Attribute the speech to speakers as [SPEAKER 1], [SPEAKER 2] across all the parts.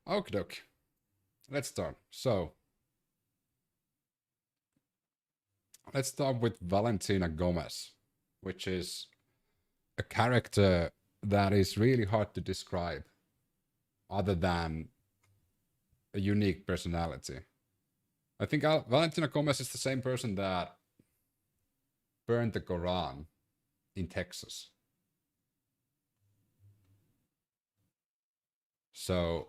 [SPEAKER 1] Okay, let's start. So, let's start with Valentina Gomez, which is a character that is really hard to describe other than a unique personality. I think Valentina Gomez is the same person that burned the Quran in Texas. So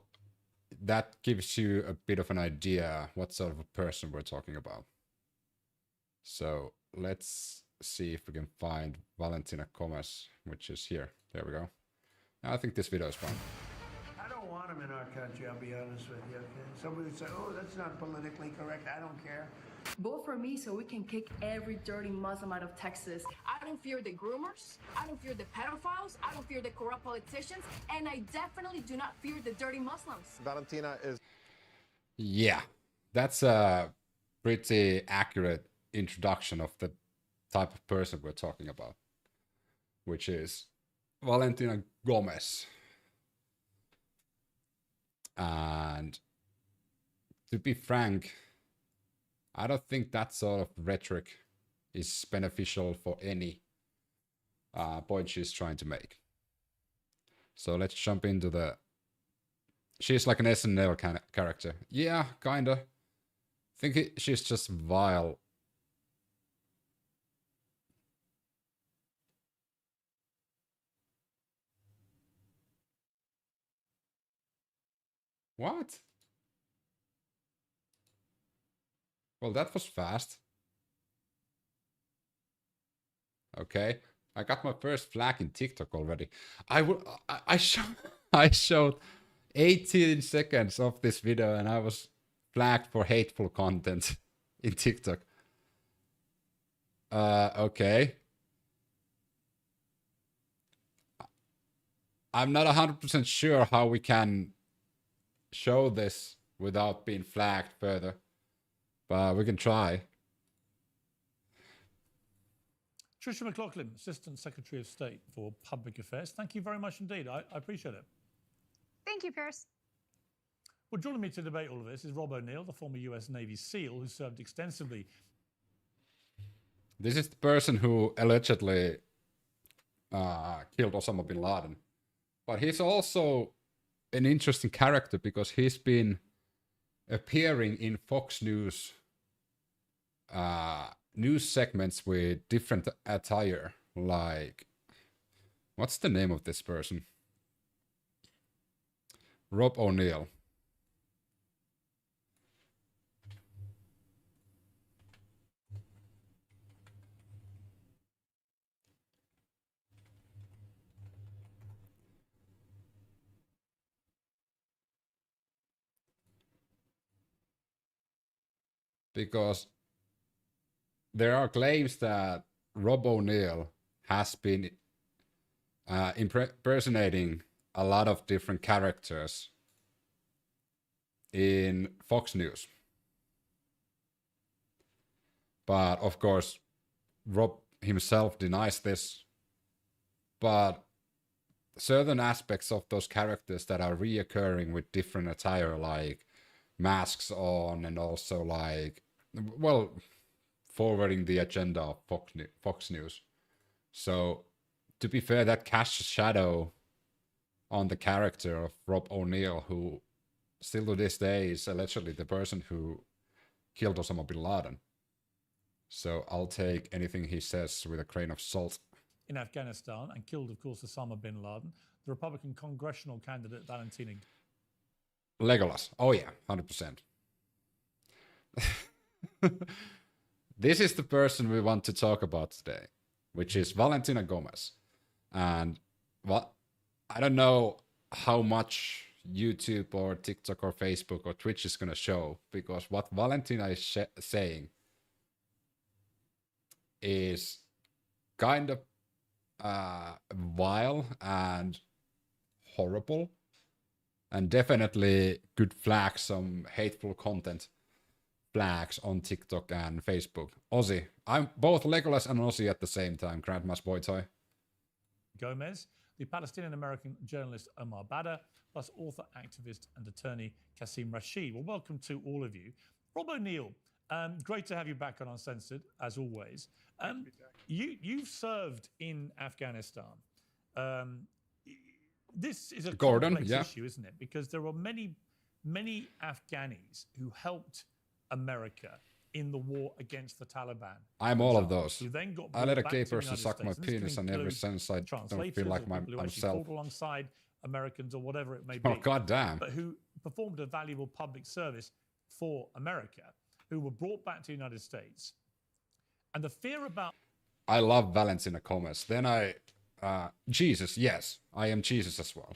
[SPEAKER 1] that gives you a bit of an idea what sort of a person we're talking about. So let's see if we can find Valentina Gomez, which is here. There we go. I think this video is fun.
[SPEAKER 2] I don't want them in our country, I'll be honest with you, okay? Somebody would say, oh, that's not politically correct. I don't care.
[SPEAKER 3] Vote for me so we can kick every dirty Muslim out of Texas.
[SPEAKER 4] I don't fear the groomers. I don't fear the pedophiles. I don't fear the corrupt politicians. And I definitely do not fear the dirty Muslims.
[SPEAKER 5] Valentina is...
[SPEAKER 1] Yeah, that's a pretty accurate introduction of the type of person we're talking about, which is Valentina Gomez. And to be frank, I don't think that sort of rhetoric is beneficial for any point she's trying to make. So let's jump into the... She's like an SNL kind of character. Yeah, kinda. I think she's just vile. What? Well, that was fast. Okay, I got my first flag in TikTok already. I showed 18 seconds of this video and I was flagged for hateful content in TikTok. Okay. I'm not 100% sure how we can show this without being flagged further, but we can try.
[SPEAKER 6] Tricia McLaughlin, Assistant Secretary of State for Public Affairs. Thank you very much indeed. I appreciate it.
[SPEAKER 7] Thank you, Piers.
[SPEAKER 6] Well, joining me to debate all of this is Rob O'Neill, the former US Navy SEAL who served extensively.
[SPEAKER 1] This is the person who allegedly killed Osama bin Laden. But he's also an interesting character because he's been appearing in Fox News news segments with different attire. Like, what's the name of this person? Rob O'Neill. Because there are claims that Rob O'Neill has been impersonating a lot of different characters in Fox News. But of course, Rob himself denies this. But certain aspects of those characters that are reoccurring with different attire, like masks on, and also like, well, forwarding the agenda of Fox News. So, to be fair, that casts a shadow on the character of Rob O'Neill, who still to this day is allegedly the person who killed Osama bin Laden. So I'll take anything he says with a grain of salt.
[SPEAKER 6] In Afghanistan and killed, of course, Osama bin Laden, the Republican congressional candidate Valentina.
[SPEAKER 1] Legolas. Oh yeah, 100%. This is the person we want to talk about today, which is Valentina Gomez. And what, I don't know how much YouTube or TikTok or Facebook or Twitch is going to show, because what Valentina is saying is kind of vile and horrible, and definitely could flag some hateful content blacks on TikTok and Facebook. Aussie. I'm both Legolas and Aussie at the same time, Grandma's boy toy.
[SPEAKER 6] Gomez, the Palestinian-American journalist Omar Badr, plus author, activist and attorney Kasim Rashid. Well, welcome to all of you. Rob O'Neill, great to have you back on Uncensored, as always. You've served in Afghanistan. This is a complex issue, isn't it? Because there are many Afghanis who helped America in the war against the Taliban.
[SPEAKER 1] I'm all of those.
[SPEAKER 6] Who then got
[SPEAKER 1] I let a
[SPEAKER 6] back
[SPEAKER 1] gay
[SPEAKER 6] to the
[SPEAKER 1] person
[SPEAKER 6] United
[SPEAKER 1] suck my
[SPEAKER 6] States. And
[SPEAKER 1] penis in every sense. I don't feel like myself.
[SPEAKER 6] Fought alongside Americans or whatever it may be.
[SPEAKER 1] Oh, goddamn.
[SPEAKER 6] But who performed a valuable public service for America, who were brought back to the United States. And the fear about...
[SPEAKER 1] I love Valentina Gomez. Then Jesus, yes, I am Jesus as well.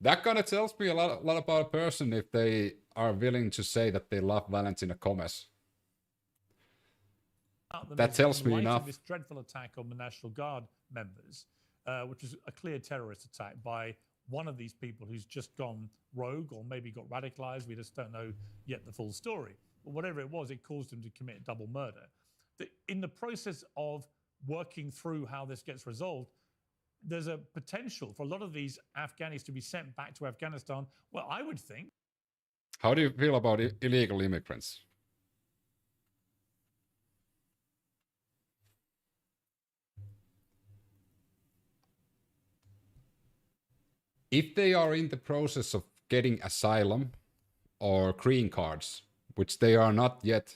[SPEAKER 1] That kind of tells me a lot about a person if they are willing to say that they love Valentina Gomez. That tells me enough.
[SPEAKER 6] This dreadful attack on the National Guard members, which is a clear terrorist attack by one of these people who's just gone rogue or maybe got radicalized. We just don't know yet the full story. But whatever it was, it caused him to commit double murder. In the process of working through how this gets resolved, there's a potential for a lot of these Afghanis to be sent back to Afghanistan. Well, I would think.
[SPEAKER 1] How do you feel about illegal immigrants? If they are in the process of getting asylum or green cards, which they are not yet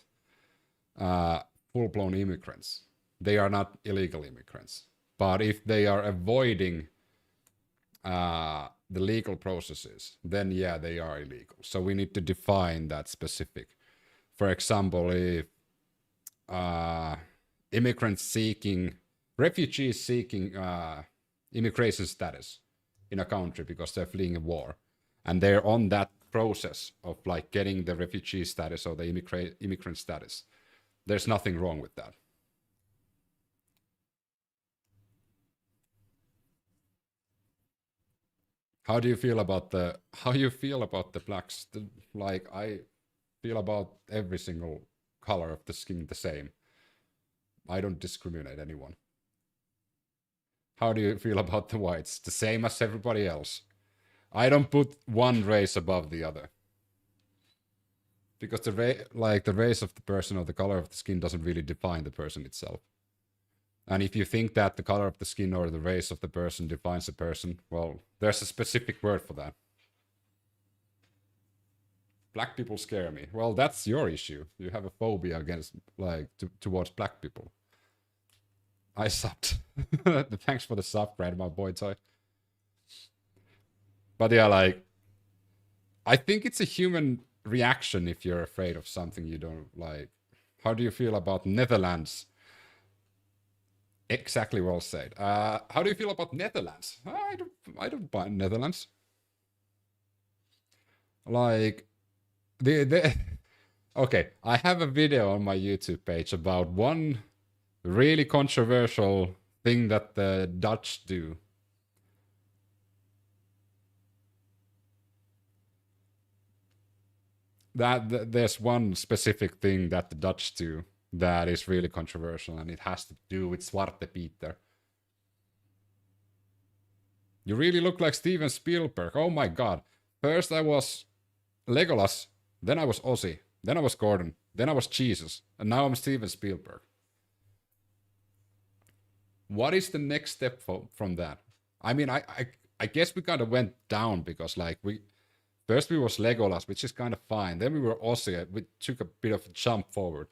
[SPEAKER 1] full-blown immigrants, they are not illegal immigrants. But if they are avoiding the legal processes, then yeah, they are illegal. So we need to define that specific. For example, if refugees seeking immigration status in a country because they're fleeing a war, and they're on that process of like getting the refugee status or the immigrant status, there's nothing wrong with that. How do you feel about the blacks? Like, I feel about every single color of the skin the same. I don't discriminate anyone. How do you feel about the whites? The same as everybody else. I don't put one race above the other. Because the race of the person or the color of the skin doesn't really define the person itself. And if you think that the color of the skin or the race of the person defines a person, well, there's a specific word for that. Black people scare me. Well, that's your issue. You have a phobia against, towards black people. I subbed. Thanks for the sub, Brad, my boy toy. But yeah, I think it's a human reaction if you're afraid of something you don't like. How do you feel about Netherlands? Exactly, well said. How do you feel about Netherlands? I don't buy Netherlands. Like, okay, I have a video on my YouTube page about one really controversial thing that the Dutch do. There's one specific thing that the Dutch do that is really controversial, and it has to do with Zwarte Pieter. You really look like Steven Spielberg. Oh my god. First I was Legolas, then I was Ozzy, then I was Gordon, then I was Jesus, and now I'm Steven Spielberg. What is the next step from that? I mean, I guess we kind of went down because first we was Legolas, which is kind of fine. Then we were Ozzy, we took a bit of a jump forward.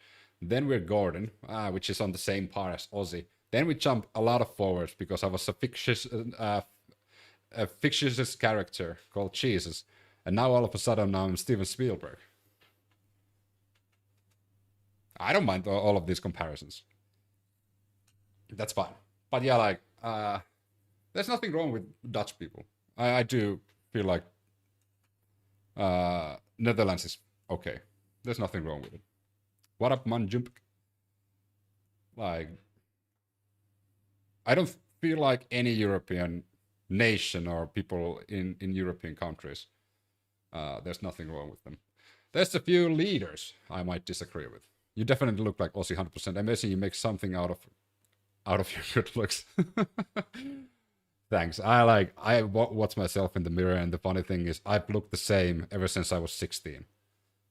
[SPEAKER 1] Then we're Gordon, which is on the same par as Ozzy. Then we jump a lot of forwards because I was a fictitious character called Jesus. And now all of a sudden I'm Steven Spielberg. I don't mind all of these comparisons. That's fine. But yeah, there's nothing wrong with Dutch people. I do feel like Netherlands is okay. There's nothing wrong with it. What up, Manjump? I don't feel like any European nation or people in European countries, there's nothing wrong with them. There's a few leaders I might disagree with. You definitely look like Ozzy 100%. Amazing you make something out of your good looks. Thanks. I watch myself in the mirror, and the funny thing is I've looked the same ever since I was 16.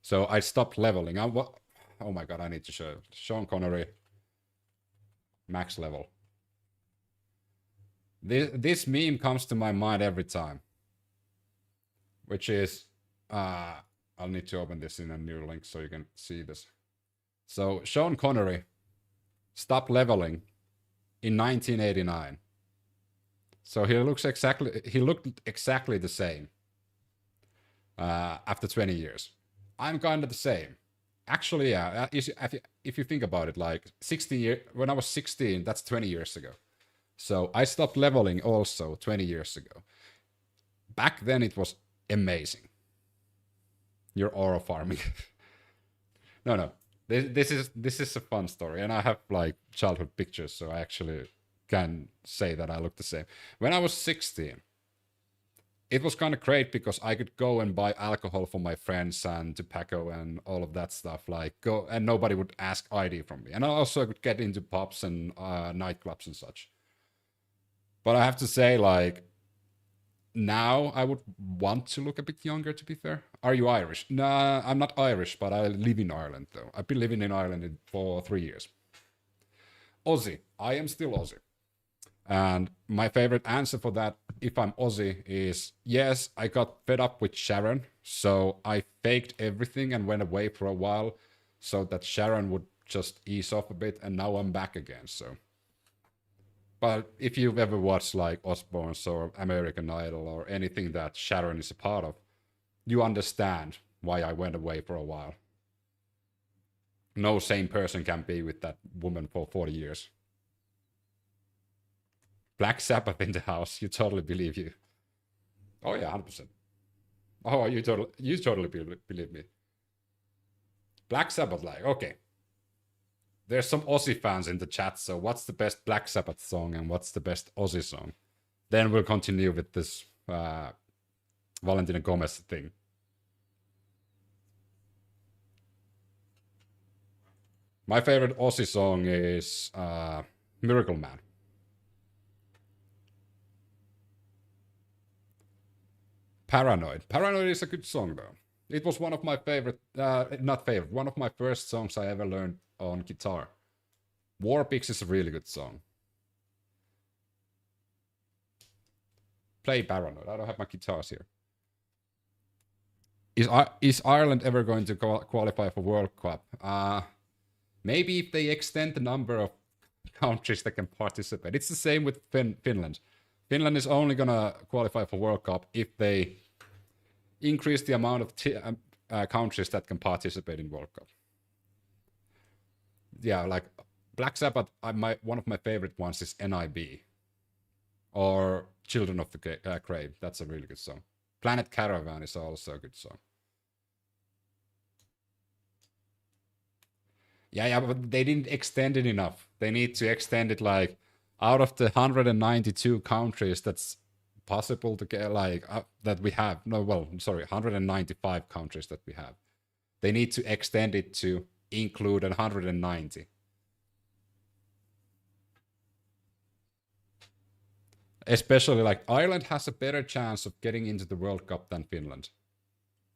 [SPEAKER 1] So I stopped leveling. Oh my god, I need to show Sean Connery. Max level. This meme comes to my mind every time. Which is I'll need to open this in a new link so you can see this. So Sean Connery stopped leveling in 1989. So he looked exactly the same after 20 years. I'm kind of the same. Actually, yeah, if you think about it, like 16 years, when I was 16, that's 20 years ago. So I stopped leveling also 20 years ago. Back then it was amazing. You're aura farming. No. This is a fun story, and I have like childhood pictures, so I actually can say that I look the same. When I was 16, it was kind of great because I could go and buy alcohol for my friends and tobacco and all of that stuff. Like go, and nobody would ask ID from me. And I also could get into pubs and nightclubs and such. But I have to say, like, now I would want to look a bit younger, to be fair. Are you Irish? Nah, I'm not Irish, but I live in Ireland, though. I've been living in Ireland for 3 years. Aussie. I am still Aussie. And my favorite answer for that, if I'm Aussie, is yes, I got fed up with Sharon. So I faked everything and went away for a while so that Sharon would just ease off a bit. And now I'm back again, so... But if you've ever watched like Osbournes or American Idol or anything that Sharon is a part of, you understand why I went away for a while. No sane person can be with that woman for 40 years. Black Sabbath in the house, you totally believe you. Oh yeah, 100%. Oh, you totally believe me. Black Sabbath, like, okay. There's some Aussie fans in the chat, so what's the best Black Sabbath song and what's the best Aussie song? Then we'll continue with this Valentina Gomez thing. My favorite Aussie song is Miracle Man. Paranoid. Paranoid is a good song, though. It was one of my favorite, one of my first songs I ever learned on guitar. Warpix is a really good song. Play Paranoid. I don't have my guitars here. Is Ireland ever going to qualify for World Cup? Maybe if they extend the number of countries that can participate. It's the same with Finland. Finland is only gonna qualify for World Cup if they increase the amount of countries that can participate in World Cup. Yeah, like Black Sabbath, one of my favorite ones is NIB. Or Children of the Grave. That's a really good song. Planet Caravan is also a good song. Yeah, but they didn't extend it enough. They need to extend it like out of the 192 countries that's possible to get, like, that we have. No, well, sorry, 195 countries that we have. They need to extend it to include 190. Especially, like, Ireland has a better chance of getting into the World Cup than Finland.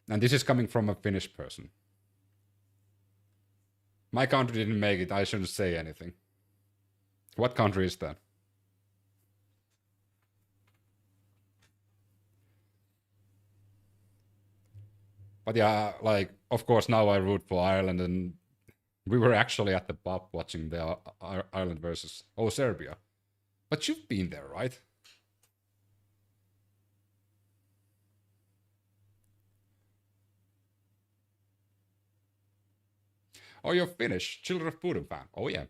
[SPEAKER 1] And this is coming from a Finnish person. My country didn't make it, I shouldn't say anything. What country is that? But yeah, like, of course, now I root for Ireland, and we were actually at the pub watching the Ireland versus Serbia. But you've been there, right? Oh, you're Finnish. Children of Bodom fan. Oh, yeah.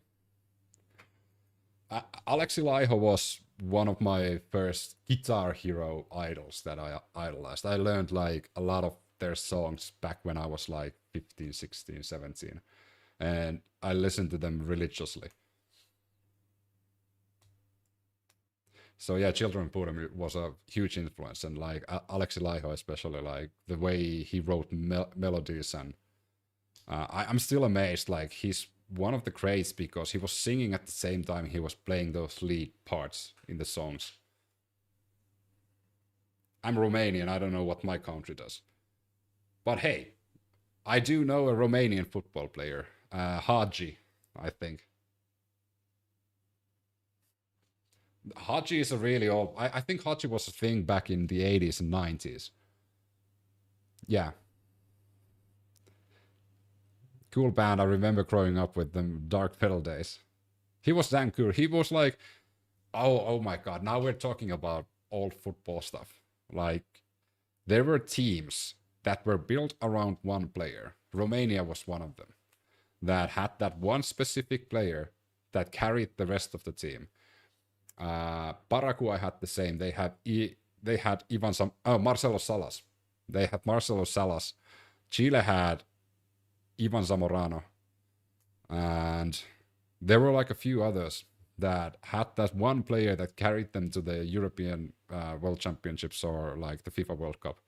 [SPEAKER 1] Aleksi Laiho was one of my first Guitar Hero idols that I idolized. I learned, like, a lot of their songs back when I was, like, 15, 16, 17. And I listened to them religiously. So yeah, Children of Bodom was a huge influence, and like Alexi Laiho especially, like the way he wrote melodies, and I'm still amazed. Like he's one of the greats because he was singing at the same time he was playing those lead parts in the songs. I'm Romanian. I don't know what my country does, but hey, I do know a Romanian football player, Hagi, I think. Hachi is a really old. I think Hachi was a thing back in the 80s and 90s. Yeah. Cool band. I remember growing up with them, Dark Pedal days. He was damn cool. He was like, oh my god. Now we're talking about old football stuff. Like, there were teams that were built around one player. Romania was one of them. That had that one specific player that carried the rest of the team. Paraguay had the same. They had Marcelo Salas. They had Marcelo Salas. Chile had Ivan Zamorano, and there were like a few others that had that one player that carried them to the European World Championships or like the FIFA World Cup.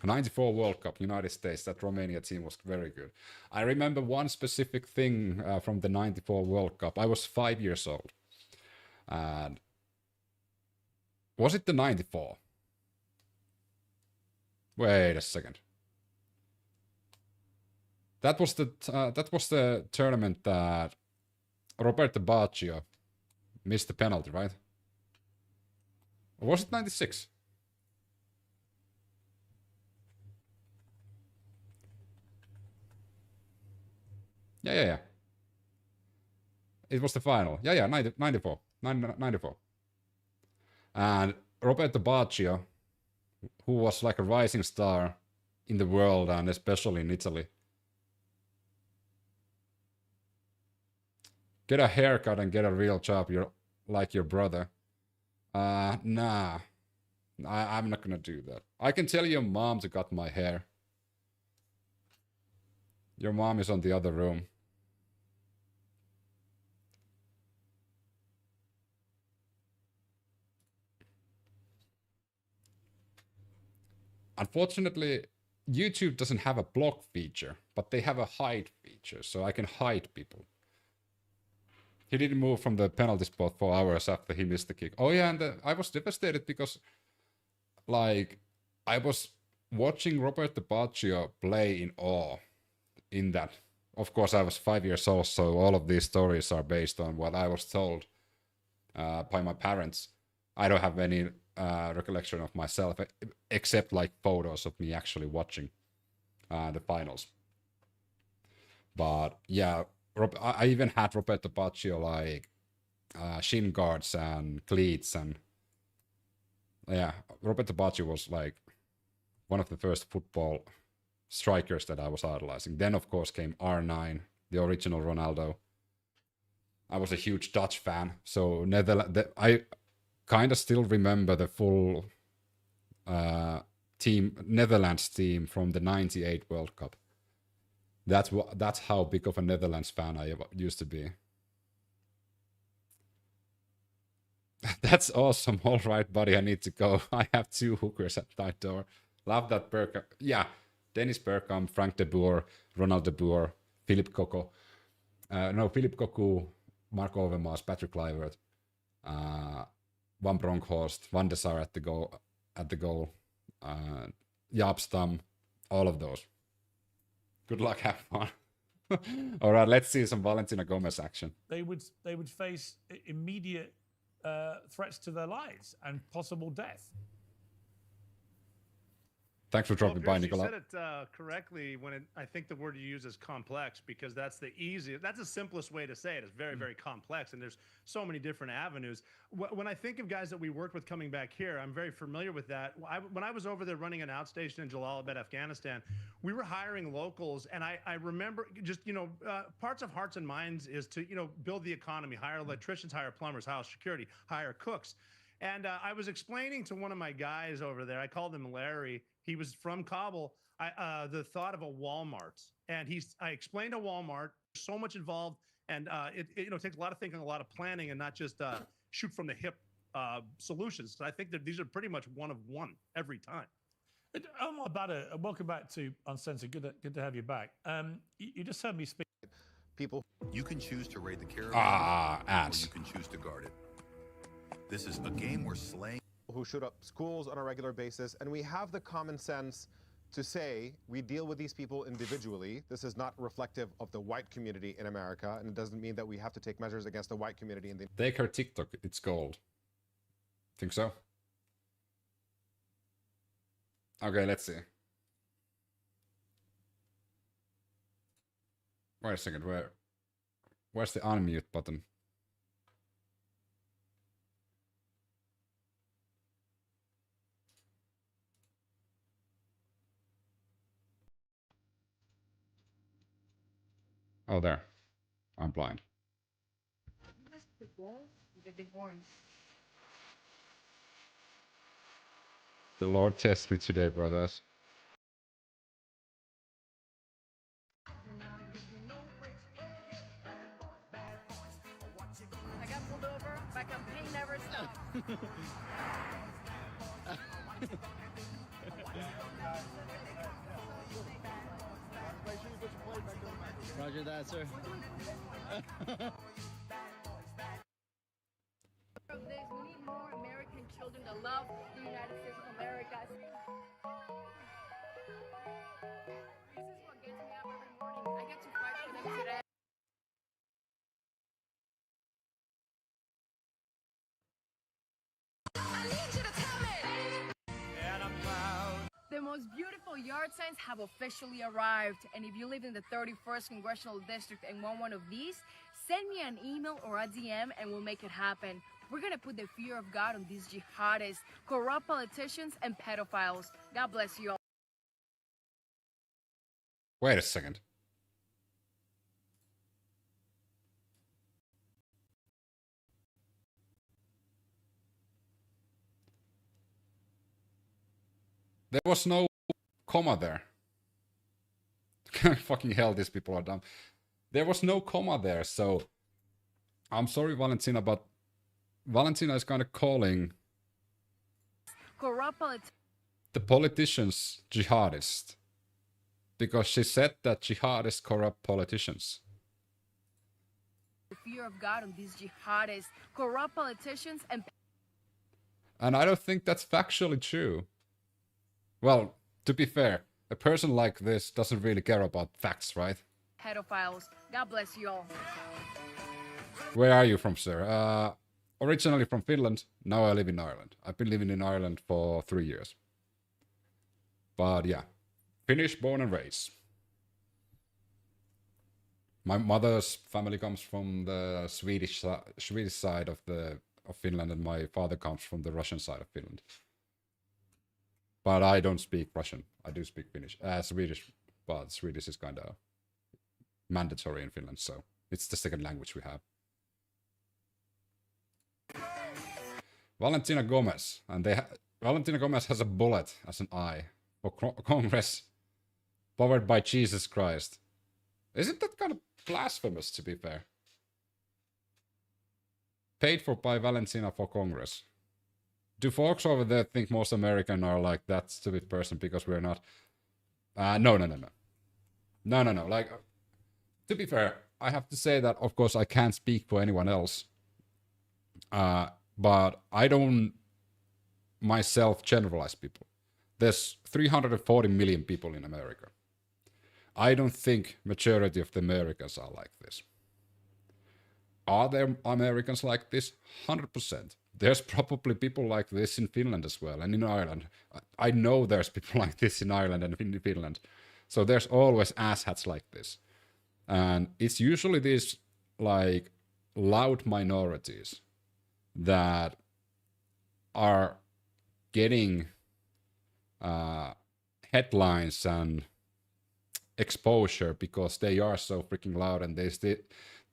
[SPEAKER 1] 94 World Cup, United States, that Romania team was very good. I remember one specific thing from the 94 World Cup. I was 5 years old. And was it the 94? Wait a second. That was the tournament that Roberto Baggio missed the penalty, right? Or was it 96? Yeah. It was the final. Yeah, 94. 94. And Roberto Baggio, who was like a rising star in the world and especially in Italy. Get a haircut and get a real job. You're like your brother. Nah. I'm not gonna do that. I can tell your mom to cut my hair. Your mom is on the other room. Unfortunately, YouTube doesn't have a block feature, but they have a hide feature, so I can hide people. He didn't move from the penalty spot for hours after he missed the kick. Oh yeah, and I was devastated because, like, I was watching Roberto Baggio play in awe in that. Of course, I was 5 years old, so all of these stories are based on what I was told by my parents. I don't have any recollection of myself, except like photos of me actually watching the finals. But yeah, I even had Roberto Baggio like shin guards and cleats, and yeah, Roberto Baggio was like one of the first football strikers that I was idolizing. Then of course came R9, the original Ronaldo. I was a huge Dutch fan, so I kind of still remember the full Netherlands team from the '98 World Cup. That's how big of a Netherlands fan I used to be. That's awesome. All right, buddy, I need to go. I have 2 hookers at my door. Love that Bergkamp. Yeah, Dennis Bergkamp, Frank de Boer, Ronald de Boer, Philip Cocu. Philip Cocu, Mark Overmars, Patrick Kluivert, Van Bronckhorst, Van der Sar at the goal, Jaap Stam, all of those. Good luck, have fun. All right, let's see some Valentina Gomez action.
[SPEAKER 6] They would face immediate threats to their lives and possible death.
[SPEAKER 1] Thanks for dropping by, Nicola.
[SPEAKER 5] You said it correctly when I think the word you use is complex, because that's the simplest way to say it. It's very, very complex, and there's so many different avenues. When I think of guys that we worked with coming back here, I'm very familiar with that. When I was over there running an outstation in Jalalabad, Afghanistan, we were hiring locals, and I remember just, parts of Hearts and Minds is to, build the economy, hire electricians, hire plumbers, house security, hire cooks. And I was explaining to one of my guys over there, I called him Larry. He was from Kabul. The thought of a Walmart, and I explained a Walmart. So much involved And it takes a lot of thinking, a lot of planning, and not just shoot from the hip solutions. So I think that these are pretty much one of one every time.
[SPEAKER 6] Omar Badr, welcome back to Uncensored. Good to have you back. You just heard me speak.
[SPEAKER 8] People, you can choose to raid the caravan, or
[SPEAKER 1] ads.
[SPEAKER 8] you can choose to guard it. This is a game where slaying
[SPEAKER 9] who shoot up schools on a regular basis, and we have the common sense to say we deal with these people individually. This is not reflective of the white community in America, and it doesn't mean that we have to take measures against the white community in the...
[SPEAKER 1] Take her TikTok, it's gold. Think so? Okay, let's see. Wait a second, where's the unmute button? Oh, there. I'm blind. The Lord test me today, brothers.
[SPEAKER 4] I got pulled over, my campaign never stopped.
[SPEAKER 10] Roger that, sir.
[SPEAKER 4] We need more American children that love the United States of America. This is what gets me up every morning. I get to fight for them today. The most beautiful yard signs have officially arrived, and if you live in the 31st Congressional District and want one of these, send me an email or a DM and we'll make it happen. We're gonna put the fear of God on these jihadists, corrupt politicians, and pedophiles. God bless you all.
[SPEAKER 1] Wait a second. There was no comma there. Fucking hell, these people are dumb. There was no comma there, so I'm sorry, Valentina, but Valentina is kind of calling the politicians jihadist because she said that jihadists corrupt politicians.
[SPEAKER 4] The fear of God on these jihadists, corrupt politicians,
[SPEAKER 1] and I don't think that's factually true. Well, to be fair, a person like this doesn't really care about facts, right?
[SPEAKER 4] Pedophiles. God bless you all.
[SPEAKER 1] Where are you from, sir? Originally from Finland. Now I live in Ireland. I've been living in Ireland for 3 years. But yeah, Finnish born and raised. My mother's family comes from the Swedish side of Finland, and my father comes from the Russian side of Finland. But I don't speak Russian. I do speak Swedish, but Swedish is kind of mandatory in Finland, so it's the second language we have. Valentina Gomez, and Valentina Gomez has a bullet as an eye for Congress, powered by Jesus Christ. Isn't that kind of blasphemous, to be fair? Paid for by Valentina for Congress. Do folks over there think most American are like that stupid person because we're not? No. Like, to be fair, I have to say that, of course, I can't speak for anyone else. But I don't myself generalize people. There's 340 million people in America. I don't think majority of the Americans are like this. Are there Americans like this? 100%. There's probably people like this in Finland as well, and in Ireland. I know there's people like this in Ireland and in Finland. So there's always asshats like this. And it's usually these, like, loud minorities that are getting headlines and exposure because they are so freaking loud, and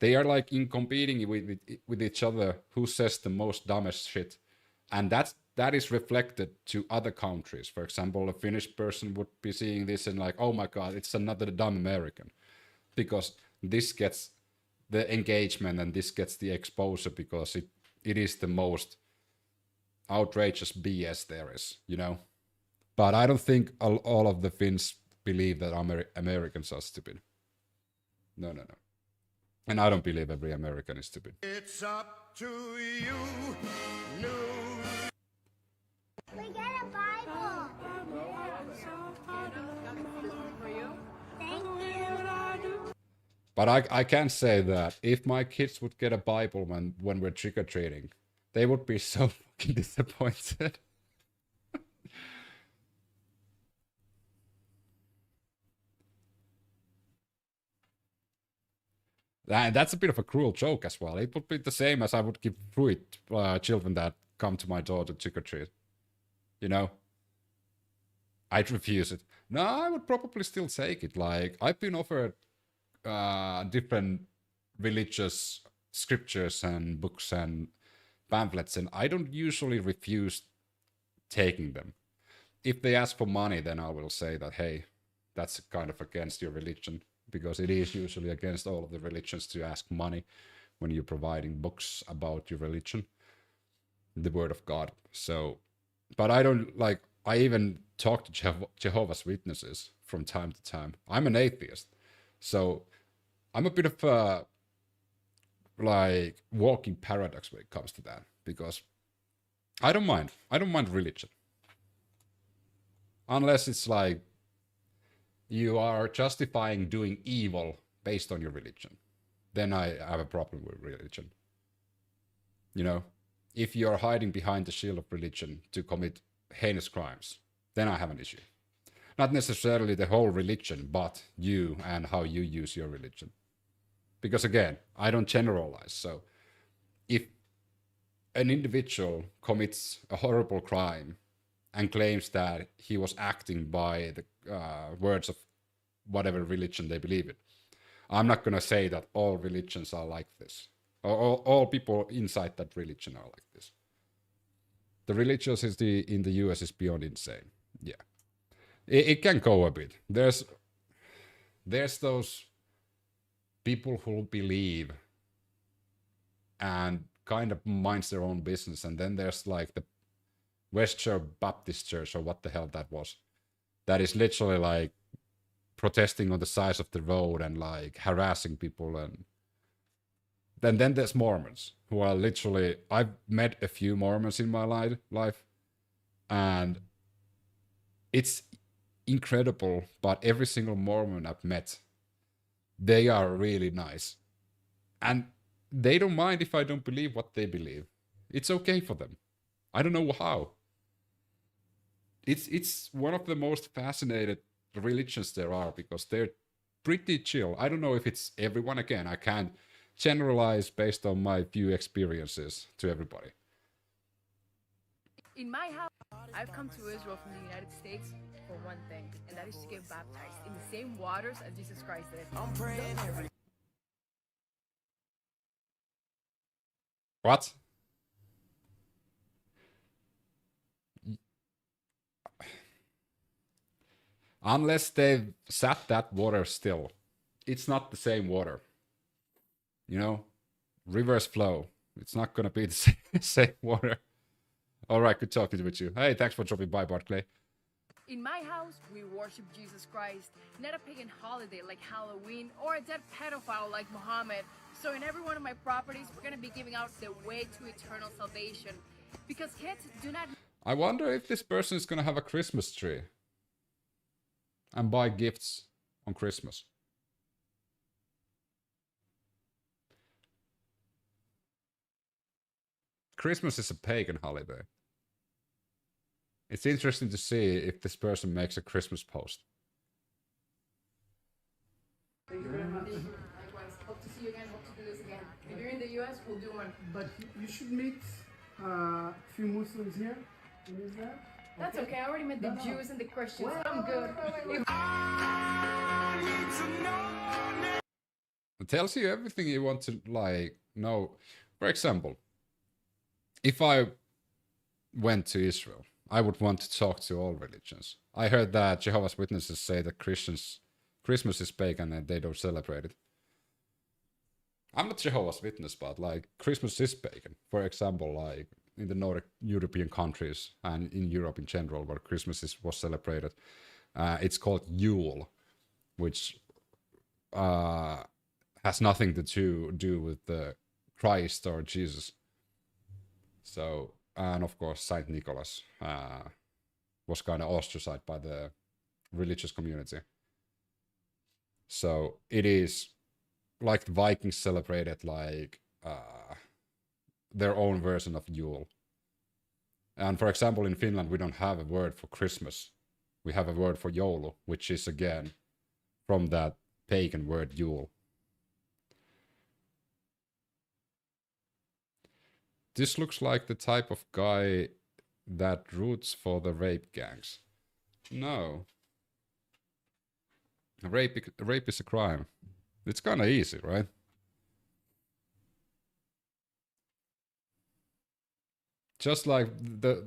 [SPEAKER 1] they are like in competing with each other who says the most dumbest shit, and that is reflected to other countries. For example, a Finnish person would be seeing this and like, oh my god, it's another dumb American, because this gets the engagement and this gets the exposure because it is the most outrageous BS there is, you know. But I don't think all of the Finns believe that Americans are stupid. No. And I don't believe every American is stupid.
[SPEAKER 2] It's up to you.
[SPEAKER 11] We get a Bible. Thank you.
[SPEAKER 1] But I can say that if my kids would get a Bible when we're trick-or-treating, they would be so fucking disappointed. And that's a bit of a cruel joke as well. It would be the same as I would give fruit children that come to my door to trick-or-treat. You know? I'd refuse it. No, I would probably still take it. Like, I've been offered different religious scriptures and books and pamphlets, and I don't usually refuse taking them. If they ask for money, then I will say that, hey, that's kind of against your religion, because it is usually against all of the religions to ask money when you're providing books about your religion, the word of God. So, but I don't, like, I even talk to Jehovah's Witnesses from time to time. I'm an atheist, so I'm a bit of a, like, walking paradox when it comes to that, because I don't mind religion. Unless it's like you are justifying doing evil based on your religion. Then I have a problem with religion. You know, if you're hiding behind the shield of religion to commit heinous crimes, then I have an issue. Not necessarily the whole religion, but you and how you use your religion. Because again, I don't generalize. So if an individual commits a horrible crime and claims that he was acting by the words of whatever religion they believe in, I'm not going to say that all religions are like this. Or all people inside that religion are like this. The religiosity in the US is beyond insane. Yeah. It can go a bit. There's those people who believe and kind of minds their own business, and then there's like the Westshore Baptist Church, or what the hell that was, that is literally like protesting on the sides of the road and like harassing people. And then there's Mormons, who are literally, I've met a few Mormons in my life, and it's incredible, but every single Mormon I've met, they are really nice. And they don't mind if I don't believe what they believe. It's okay for them. I don't know how. It's one of the most fascinated religions there are, because they're pretty chill. I don't know if it's everyone. Again, I can't generalize based on my few experiences to everybody.
[SPEAKER 4] In my house, I've come to Israel from the United States for one thing, and that is to get baptized in the same waters as Jesus Christ did. I'm praying every.
[SPEAKER 1] What? Unless they've sat that water still, it's not the same water. You know, reverse flow. It's not going to be the same water. All right, good talking with you. Hey, thanks for dropping by, Barclay.
[SPEAKER 4] In my house, we worship Jesus Christ, not a pagan holiday like Halloween or a dead pedophile like Muhammad. So in every one of my properties, we're going to be giving out the way to eternal salvation. Because kids do not...
[SPEAKER 1] I wonder if this person is going to have a Christmas tree and buy gifts on Christmas. Christmas is a pagan holiday. It's interesting to see if this person makes a Christmas post.
[SPEAKER 3] Thank you very much. Likewise. Hope to see you again. Hope to do this again. If you're in the US, we'll do one.
[SPEAKER 2] But you should meet a few Muslims here. When is that?
[SPEAKER 3] That's okay. I already met the Jews and the Christians. I'm good.
[SPEAKER 1] It tells you everything you want to like know. For example, if I went to Israel, I would want to talk to all religions. I heard that Jehovah's Witnesses say that Christmas is pagan and they don't celebrate it. I'm not Jehovah's Witness, but like Christmas is pagan. For example, like in the Nordic European countries and in Europe in general, where Christmas was celebrated, it's called Yule, which has nothing to do with the Christ or Jesus. So, and of course, Saint Nicholas was kind of ostracized by the religious community. So it is like the Vikings celebrated like their own version of Yule. And for example, in Finland, we don't have a word for Christmas. We have a word for Joulu, which is again from that pagan word Yule. This looks like the type of guy that roots for the rape gangs. No. Rape is a crime. It's kind of easy, right? Just like the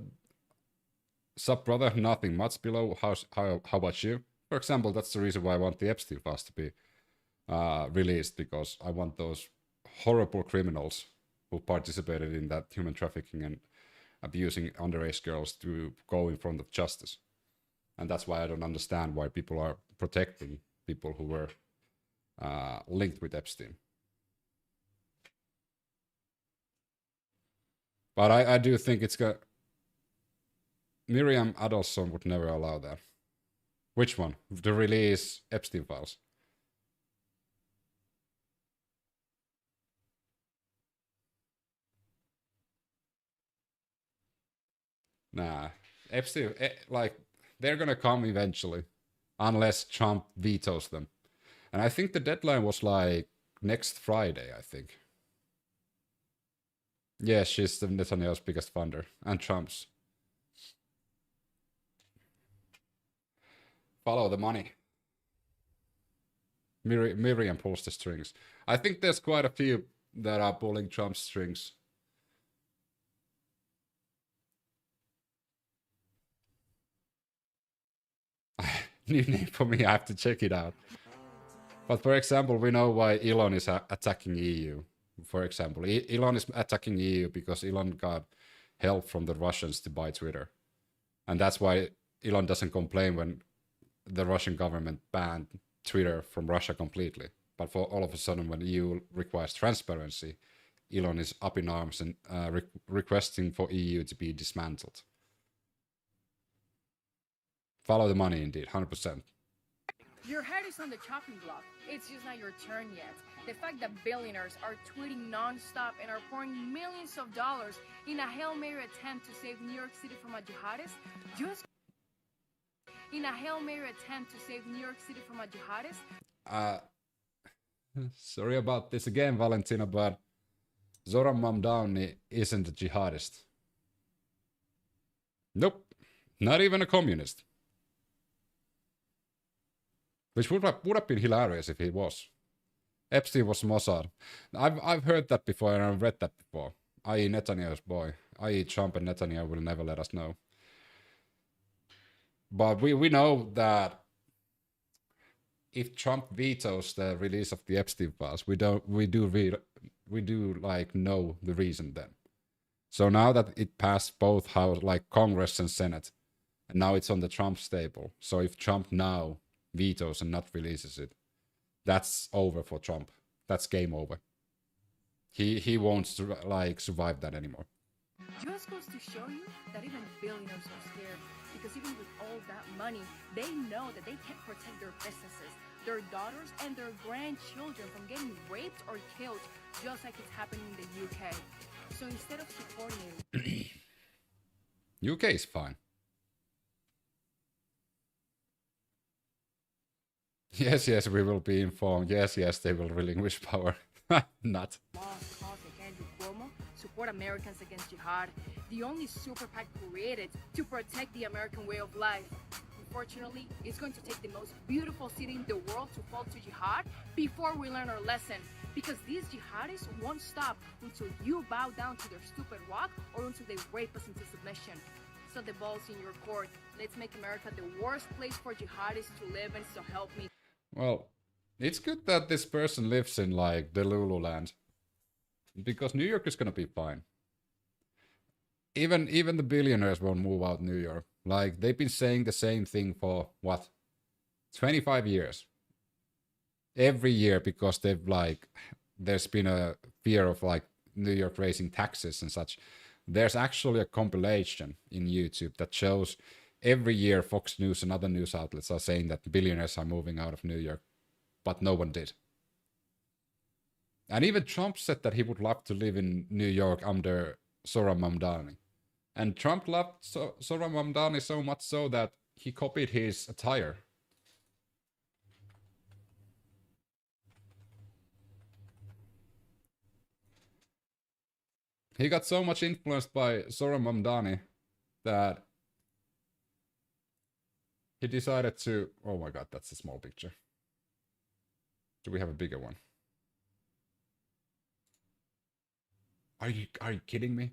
[SPEAKER 1] sub brother, nothing much below. How about you? For example, that's the reason why I want the Epstein files to be released, because I want those horrible criminals who participated in that human trafficking and abusing underage girls to go in front of justice. And that's why I don't understand why people are protecting people who were linked with Epstein. But I do think it's got... Miriam Adelson would never allow that. Which one? To release Epstein files? Nah. Epstein, like, they're gonna come eventually. Unless Trump vetoes them. And I think the deadline was like next Friday, I think. Yeah, she's Netanyahu's biggest funder. And Trump's. Follow the money. Miriam pulls the strings. I think there's quite a few that are pulling Trump's strings. New name for me, I have to check it out. But for example, we know why Elon is attacking EU. For example, Elon is attacking EU because Elon got help from the Russians to buy Twitter. And that's why Elon doesn't complain when the Russian government banned Twitter from Russia completely. But for all of a sudden, when EU requires transparency, Elon is up in arms and requesting for EU to be dismantled. Follow the money, indeed, 100%.
[SPEAKER 4] Your head is on the chopping block. It's just not your turn yet. The fact that billionaires are tweeting non-stop and are pouring millions of dollars in a Hail Mary attempt to save New York City from a jihadist,
[SPEAKER 1] Sorry about this again, Valentina, but Zoran Mamdani isn't a jihadist. Nope, not even a communist. Which would have been hilarious if he was. Epstein was Mossad. I've heard that before and I've read that before. I.e. Netanyahu's boy. I.e. Trump and Netanyahu will never let us know. But we know that if Trump vetoes the release of the Epstein files, we do like know the reason then. So now that it passed both House, like Congress and Senate, and now it's on the Trump's table. So if Trump now vetoes and not releases it, that's over for Trump. That's game over. He won't survive that anymore.
[SPEAKER 4] Just goes to show you that even billionaires are scared, because even with all that money, they know that they can't protect their businesses, their daughters, and their grandchildren from getting raped or killed, just like it's happening in the UK. So instead of supporting it,
[SPEAKER 1] UK is fine. Yes, we will be informed. Yes, they will relinquish power. Not.
[SPEAKER 4] Cause like Andrew Cuomo support Americans against jihad, the only super PAC created to protect the American way of life. Unfortunately, it's going to take the most beautiful city in the world to fall to jihad before we learn our lesson. Because these jihadists won't stop until you bow down to their stupid rock or until they rape us into submission. So the ball's in your court. Let's make America the worst place for jihadists to live in, so help me.
[SPEAKER 1] Well, It's good that this person lives in like the Lululand, because New York is gonna be fine. Even the billionaires won't move out New York. Like they've been saying the same thing for what, 25 years. Every year, because they've like, there's been a fear of like New York raising taxes and such. There's actually a compilation in YouTube that shows every year Fox News and other news outlets are saying that billionaires are moving out of New York, but no one did. And even Trump said that he would love to live in New York under Zohran Mamdani. And Trump loved Zohran Mamdani so much so that he copied his attire. He got so much influenced by Zohran Mamdani that he decided to... Oh my god, that's a small picture. Do we have a bigger one? Are you kidding me?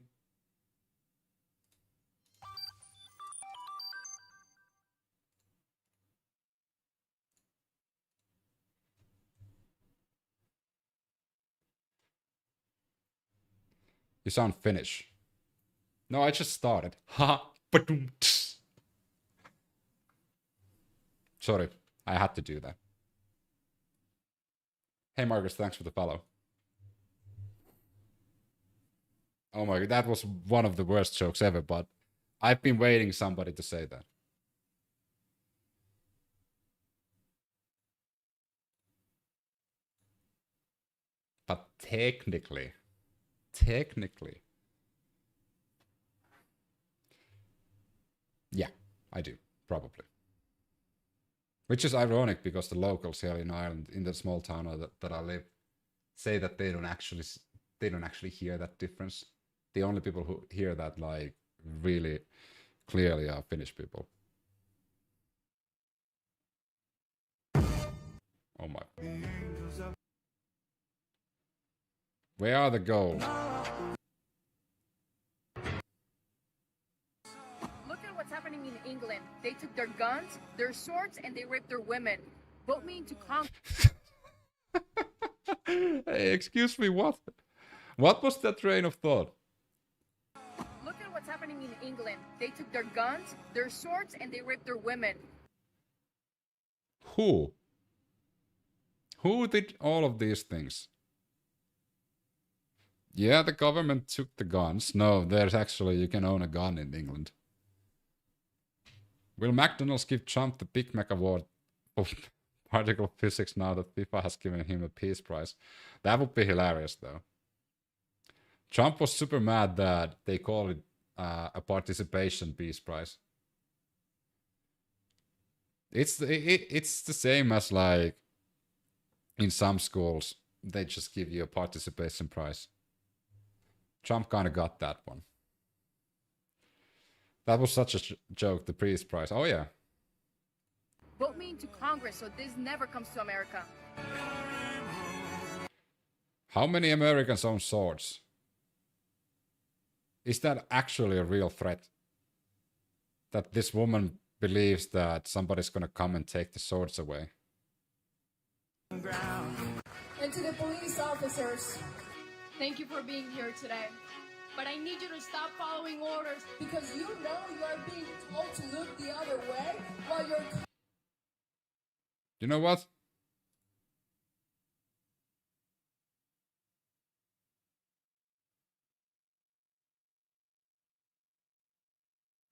[SPEAKER 1] You sound Finnish. No, I just started. Ha! Sorry, I had to do that. Hey Marcus, thanks for the follow. Oh my god, that was one of the worst jokes ever, but I've been waiting somebody to say that. But technically, yeah, I do, probably. Which is ironic because the locals here in Ireland, in the small town that I live, say that they don't actually hear that difference. The only people who hear that like really clearly are Finnish people. Oh my. Where are the goals?
[SPEAKER 4] Look at what's happening in England. They took their guns, their swords, and they raped their women. Vote me into Congress.
[SPEAKER 1] Hey, excuse me, what? What was that train of thought?
[SPEAKER 4] Look at what's happening in England. They took their guns, their swords, and they raped their women.
[SPEAKER 1] Who? Who did all of these things? Yeah, the government took the guns. No, there's actually, you can own a gun in England. Will McDonald's give Trump the Big Mac Award for particle physics now that FIFA has given him a Peace Prize? That would be hilarious, though. Trump was super mad that they called it a participation Peace Prize. It's the same as like in some schools, they just give you a participation prize. Trump kind of got that one. That was such a joke, the Peace Prize. Oh yeah.
[SPEAKER 4] Vote me into Congress so this never comes to America.
[SPEAKER 1] How many Americans own swords? Is that actually a real threat? That this woman believes that somebody's gonna come and take the swords away?
[SPEAKER 3] And to the police officers, thank you for being here today. But I need you to stop following orders because you know you are being told to look the other way while you're...
[SPEAKER 1] You know what?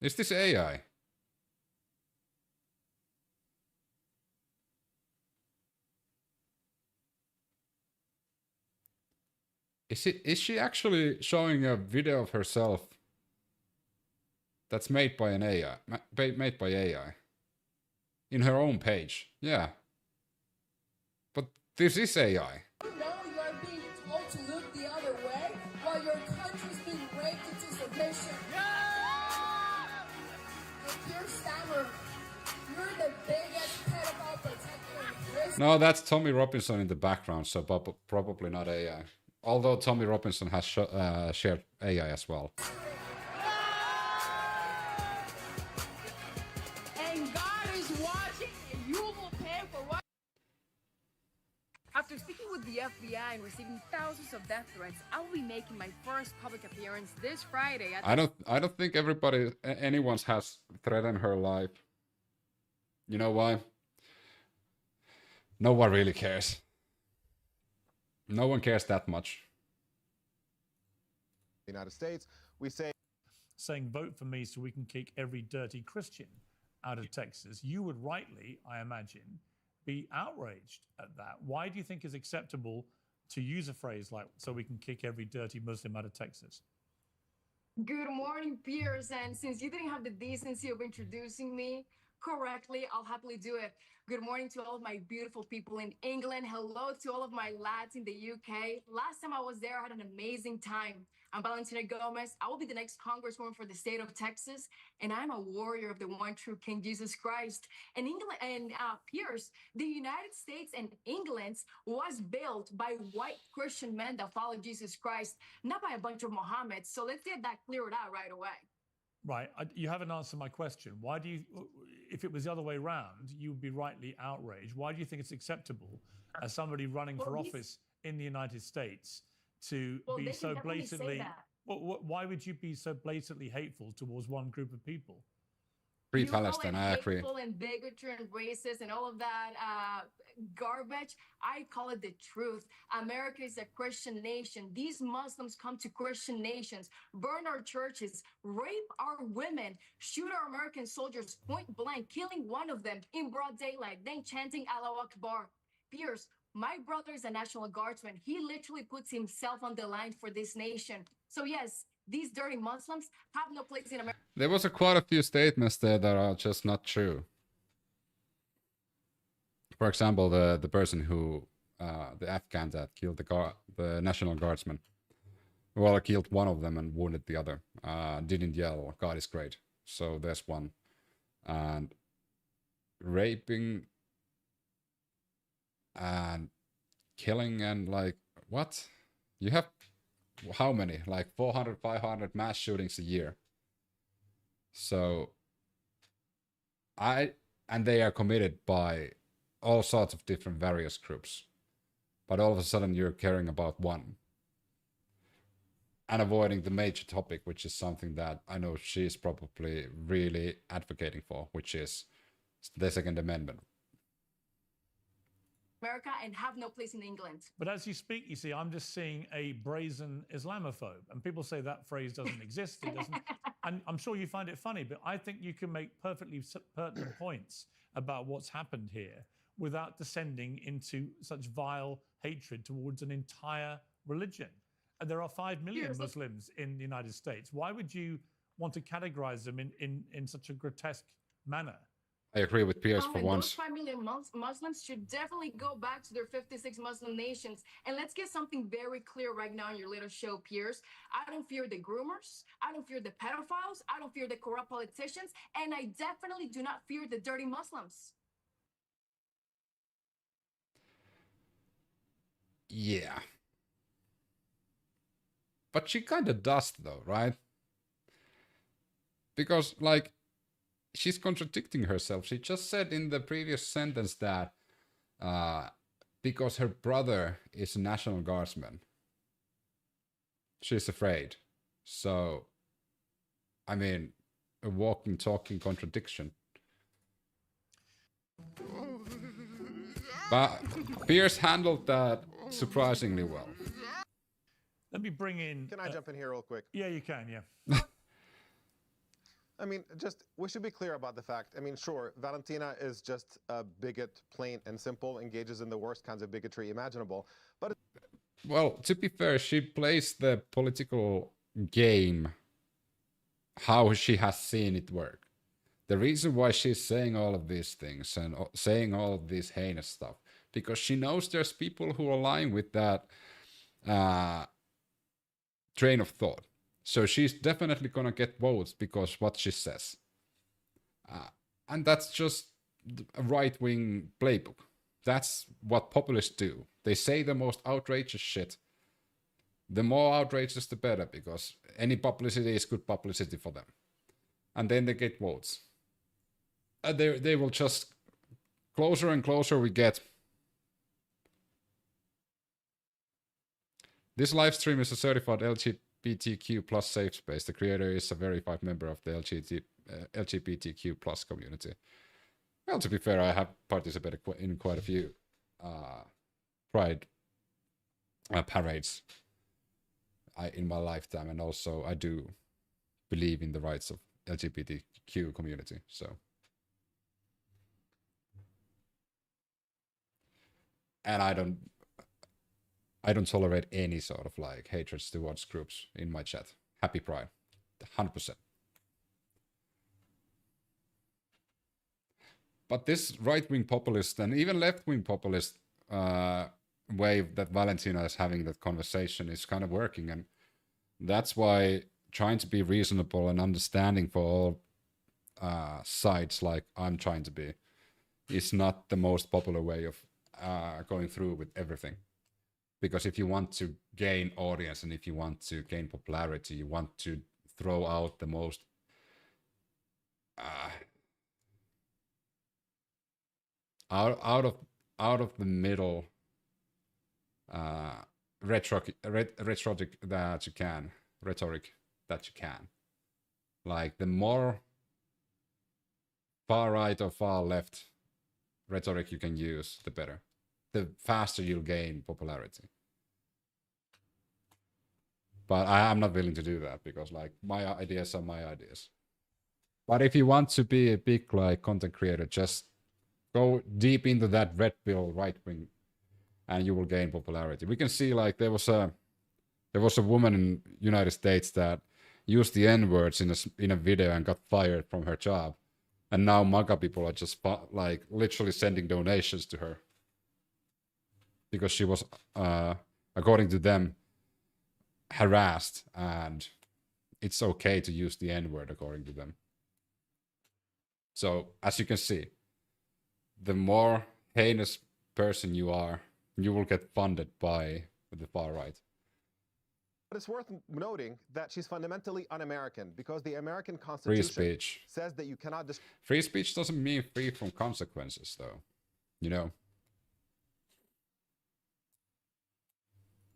[SPEAKER 1] Is this AI? Is she actually showing a video of herself that's made by an AI, made by AI in her own page? Yeah. But this is AI.
[SPEAKER 3] You know you are being told to look the other way while your country's being raped into submission. You're Stammer. You're the biggest pedophile protector in history.
[SPEAKER 1] No, that's Tommy Robinson in the background, so probably not AI. Although Tommy Robinson has shared AI as well.
[SPEAKER 3] And God is watching, and you will pay for what?
[SPEAKER 4] with the FBI and receiving thousands of death threats, I will be making my first public appearance this Friday at
[SPEAKER 1] I don't think anyone has threatened her life. You know why? No one really cares. No one cares that much.
[SPEAKER 9] The United States, we say
[SPEAKER 6] saying vote for me so we can kick every dirty Christian out of Texas. You would rightly, I imagine, be outraged at that. Why do you think it's acceptable to use a phrase like so we can kick every dirty Muslim out of Texas?
[SPEAKER 4] Good morning, Piers. And since you didn't have the decency of introducing me correctly, I'll happily do it. Good morning to all of my beautiful people in England. Hello to all of my lads in the UK. Last time I was there, I had an amazing time. I'm Valentina Gomez. I will be the next congresswoman for the state of Texas, and I'm a warrior of the one true King Jesus Christ. And England and Piers, the United States and England was built by white Christian men that follow Jesus Christ, not by a bunch of Mohammeds. So let's get that cleared out right away.
[SPEAKER 6] Right. You haven't answered my question. Why do you, if it was the other way around, you would be rightly outraged. Why do you think it's acceptable as somebody running for office in the United States to be so blatantly, why would you be so blatantly hateful towards one group of people?
[SPEAKER 1] Free Palestine, I agree.
[SPEAKER 4] Hateful and bigotry and racist and all of that garbage. I call it the truth. America is a Christian nation. These Muslims come to Christian nations, burn our churches, rape our women, shoot our American soldiers point blank, killing one of them in broad daylight, then chanting Allahu Akbar. Piers, my brother is a National Guardsman. He literally puts himself on the line for this nation. So yes, these dirty Muslims have no place in America.
[SPEAKER 1] There was quite a few statements there that are just not true. For example, the person who, the Afghan that killed the National Guardsman, well, killed one of them and wounded the other, didn't yell, God is great. So there's one. And raping and killing and like, what? You have how many? Like 400, 500 mass shootings a year. So and they are committed by all sorts of different various groups. But all of a sudden you're caring about one. And avoiding the major topic, which is something that I know she's probably really advocating for, which is the Second Amendment.
[SPEAKER 4] America and have no place in England.
[SPEAKER 6] But as you speak, you see, I'm just seeing a brazen Islamophobe. And people say that phrase doesn't exist. It doesn't. And I'm sure you find it funny, but I think you can make perfectly pertinent points about what's happened here without descending into such vile hatred towards an entire religion. And there are 5 million Muslims in the United States. Why would you want to categorize them in such a grotesque manner?
[SPEAKER 1] I agree with Piers for once.
[SPEAKER 4] Those 5 million Muslims should definitely go back to their 56 Muslim nations. And let's get something very clear right now in your little show, Piers. I don't fear the groomers. I don't fear the pedophiles. I don't fear the corrupt politicians. And I definitely do not fear the dirty Muslims.
[SPEAKER 1] Yeah. But she kind of does though, right? Because like, she's contradicting herself. She just said in the previous sentence that because her brother is a National Guardsman, she's afraid. So, I mean, a walking, talking contradiction. But Piers handled that surprisingly well.
[SPEAKER 6] Let me bring in...
[SPEAKER 9] Can I jump in here real quick?
[SPEAKER 6] Yeah, you can, yeah.
[SPEAKER 9] I mean, we should be clear about the fact. I mean, sure, Valentina is just a bigot, plain and simple, engages in the worst kinds of bigotry imaginable. But
[SPEAKER 1] well, to be fair, she plays the political game how she has seen it work. The reason why she's saying all of these things and saying all of this heinous stuff, because she knows there's people who align with that train of thought. So she's definitely gonna get votes because what she says. And that's just a right-wing playbook. That's what populists do. They say the most outrageous shit. The more outrageous, the better, because any publicity is good publicity for them. And then they get votes. And they will just... Closer and closer we get. This live stream is a certified LGBTQ plus safe space. The creator is a verified member of the LGBTQ plus community. Well, to be fair, I have participated in quite a few pride parades in my lifetime, and also I do believe in the rights of LGBTQ community. So, and I don't tolerate any sort of like hatred towards groups in my chat. Happy Pride, 100%. But this right-wing populist and even left-wing populist wave that Valentina is having that conversation is kind of working, and that's why trying to be reasonable and understanding for all sides, like I'm trying to be, is not the most popular way of going through with everything. Because if you want to gain audience and if you want to gain popularity, you want to throw out the most out of the middle rhetoric that you can, like the more far right or far left rhetoric you can use, the better, the faster you'll gain popularity. But I'm not willing to do that, because like my ideas are my ideas. But if you want to be a big like content creator, just go deep into that red pill right wing and you will gain popularity. We can see like there was a woman in United States that used the N-words in a video and got fired from her job. And now MAGA people are just like literally sending donations to her because she was, according to them, harassed, and it's okay to use the N-word according to them. So as you can see, the more heinous person you are, you will get funded by the far right.
[SPEAKER 9] But it's worth noting that she's fundamentally un-American, because the American Constitution says that you cannot...
[SPEAKER 1] Free speech doesn't mean free from consequences, though. You know?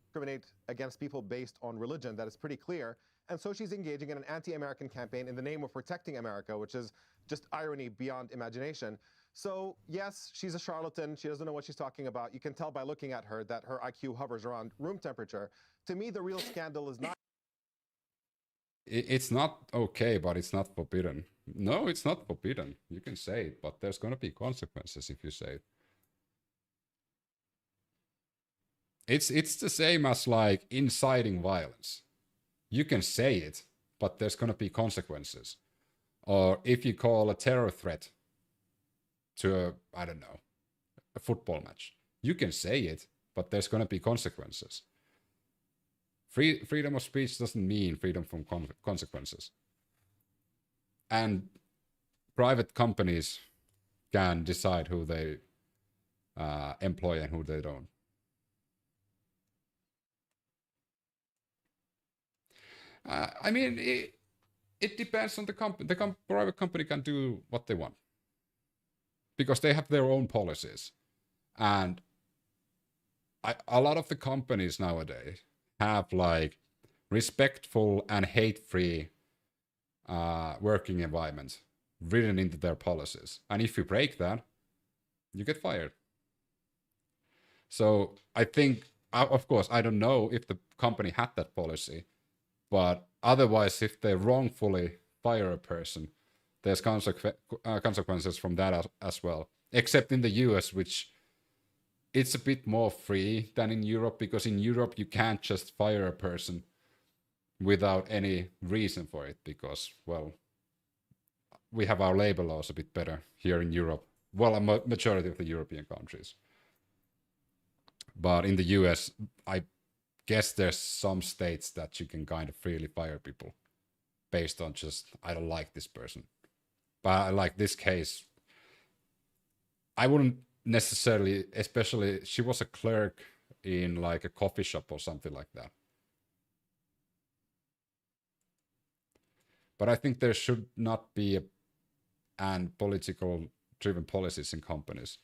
[SPEAKER 9] Discriminate against people based on religion. That is pretty clear. And so she's engaging in an anti-American campaign in the name of protecting America, which is just irony beyond imagination. So yes, she's a charlatan. She doesn't know what she's talking about. You can tell by looking at her that her IQ hovers around room temperature. To me, the real scandal is not...
[SPEAKER 1] It's not okay, but it's not forbidden. No, it's not forbidden. You can say it, but there's going to be consequences if you say it. It's the same as like inciting violence. You can say it, but there's going to be consequences. Or if you call a terror threat to I don't know, a football match, you can say it, but there's going to be consequences. Freedom of speech doesn't mean freedom from consequences. And private companies can decide who they employ and who they don't. I mean, it depends on the company. The private company can do what they want, because they have their own policies. And a lot of the companies nowadays have like respectful and hate-free working environments written into their policies. And if you break that, you get fired. So I think, of course, I don't know if the company had that policy, but otherwise, if they wrongfully fire a person, there's consequences from that as well. Except in the US, which it's a bit more free than in Europe, because in Europe you can't just fire a person without any reason for it, because, well, we have our labor laws a bit better here in Europe. Well, a majority of the European countries. But in the US, I guess there's some states that you can kind of freely fire people based on just, I don't like this person. But like this case, I wouldn't necessarily, especially, she was a clerk in like a coffee shop or something like that. But I think there should not be and political driven policies in companies.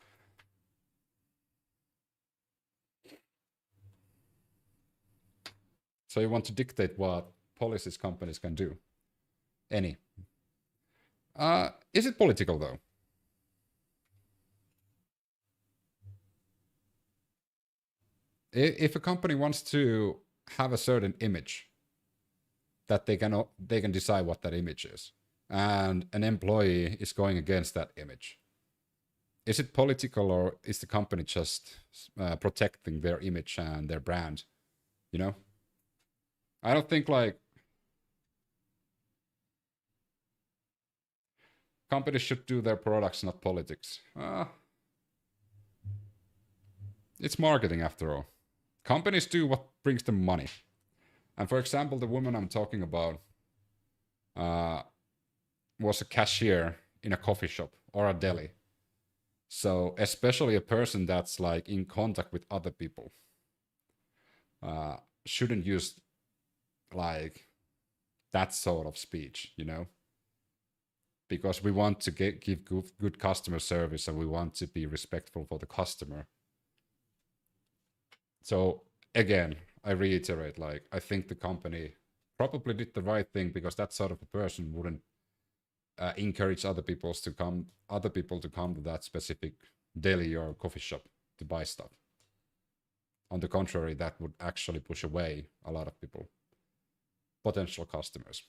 [SPEAKER 1] So you want to dictate what policies companies can do? Any. Is it political though? If a company wants to have a certain image, that they can decide what that image is, and an employee is going against that image, is it political, or is the company just protecting their image and their brand? You know, I don't think like companies should do their products, not politics. It's marketing after all. Companies do what brings them money. And for example, the woman I'm talking about was a cashier in a coffee shop or a deli. So especially a person that's like in contact with other people shouldn't use like that sort of speech, you know? Because we want to give good customer service, and we want to be respectful for the customer. So again, I reiterate, like, I think the company probably did the right thing, because that sort of a person wouldn't encourage other people to come to that specific deli or coffee shop to buy stuff. On the contrary, that would actually push away a lot of people, potential customers.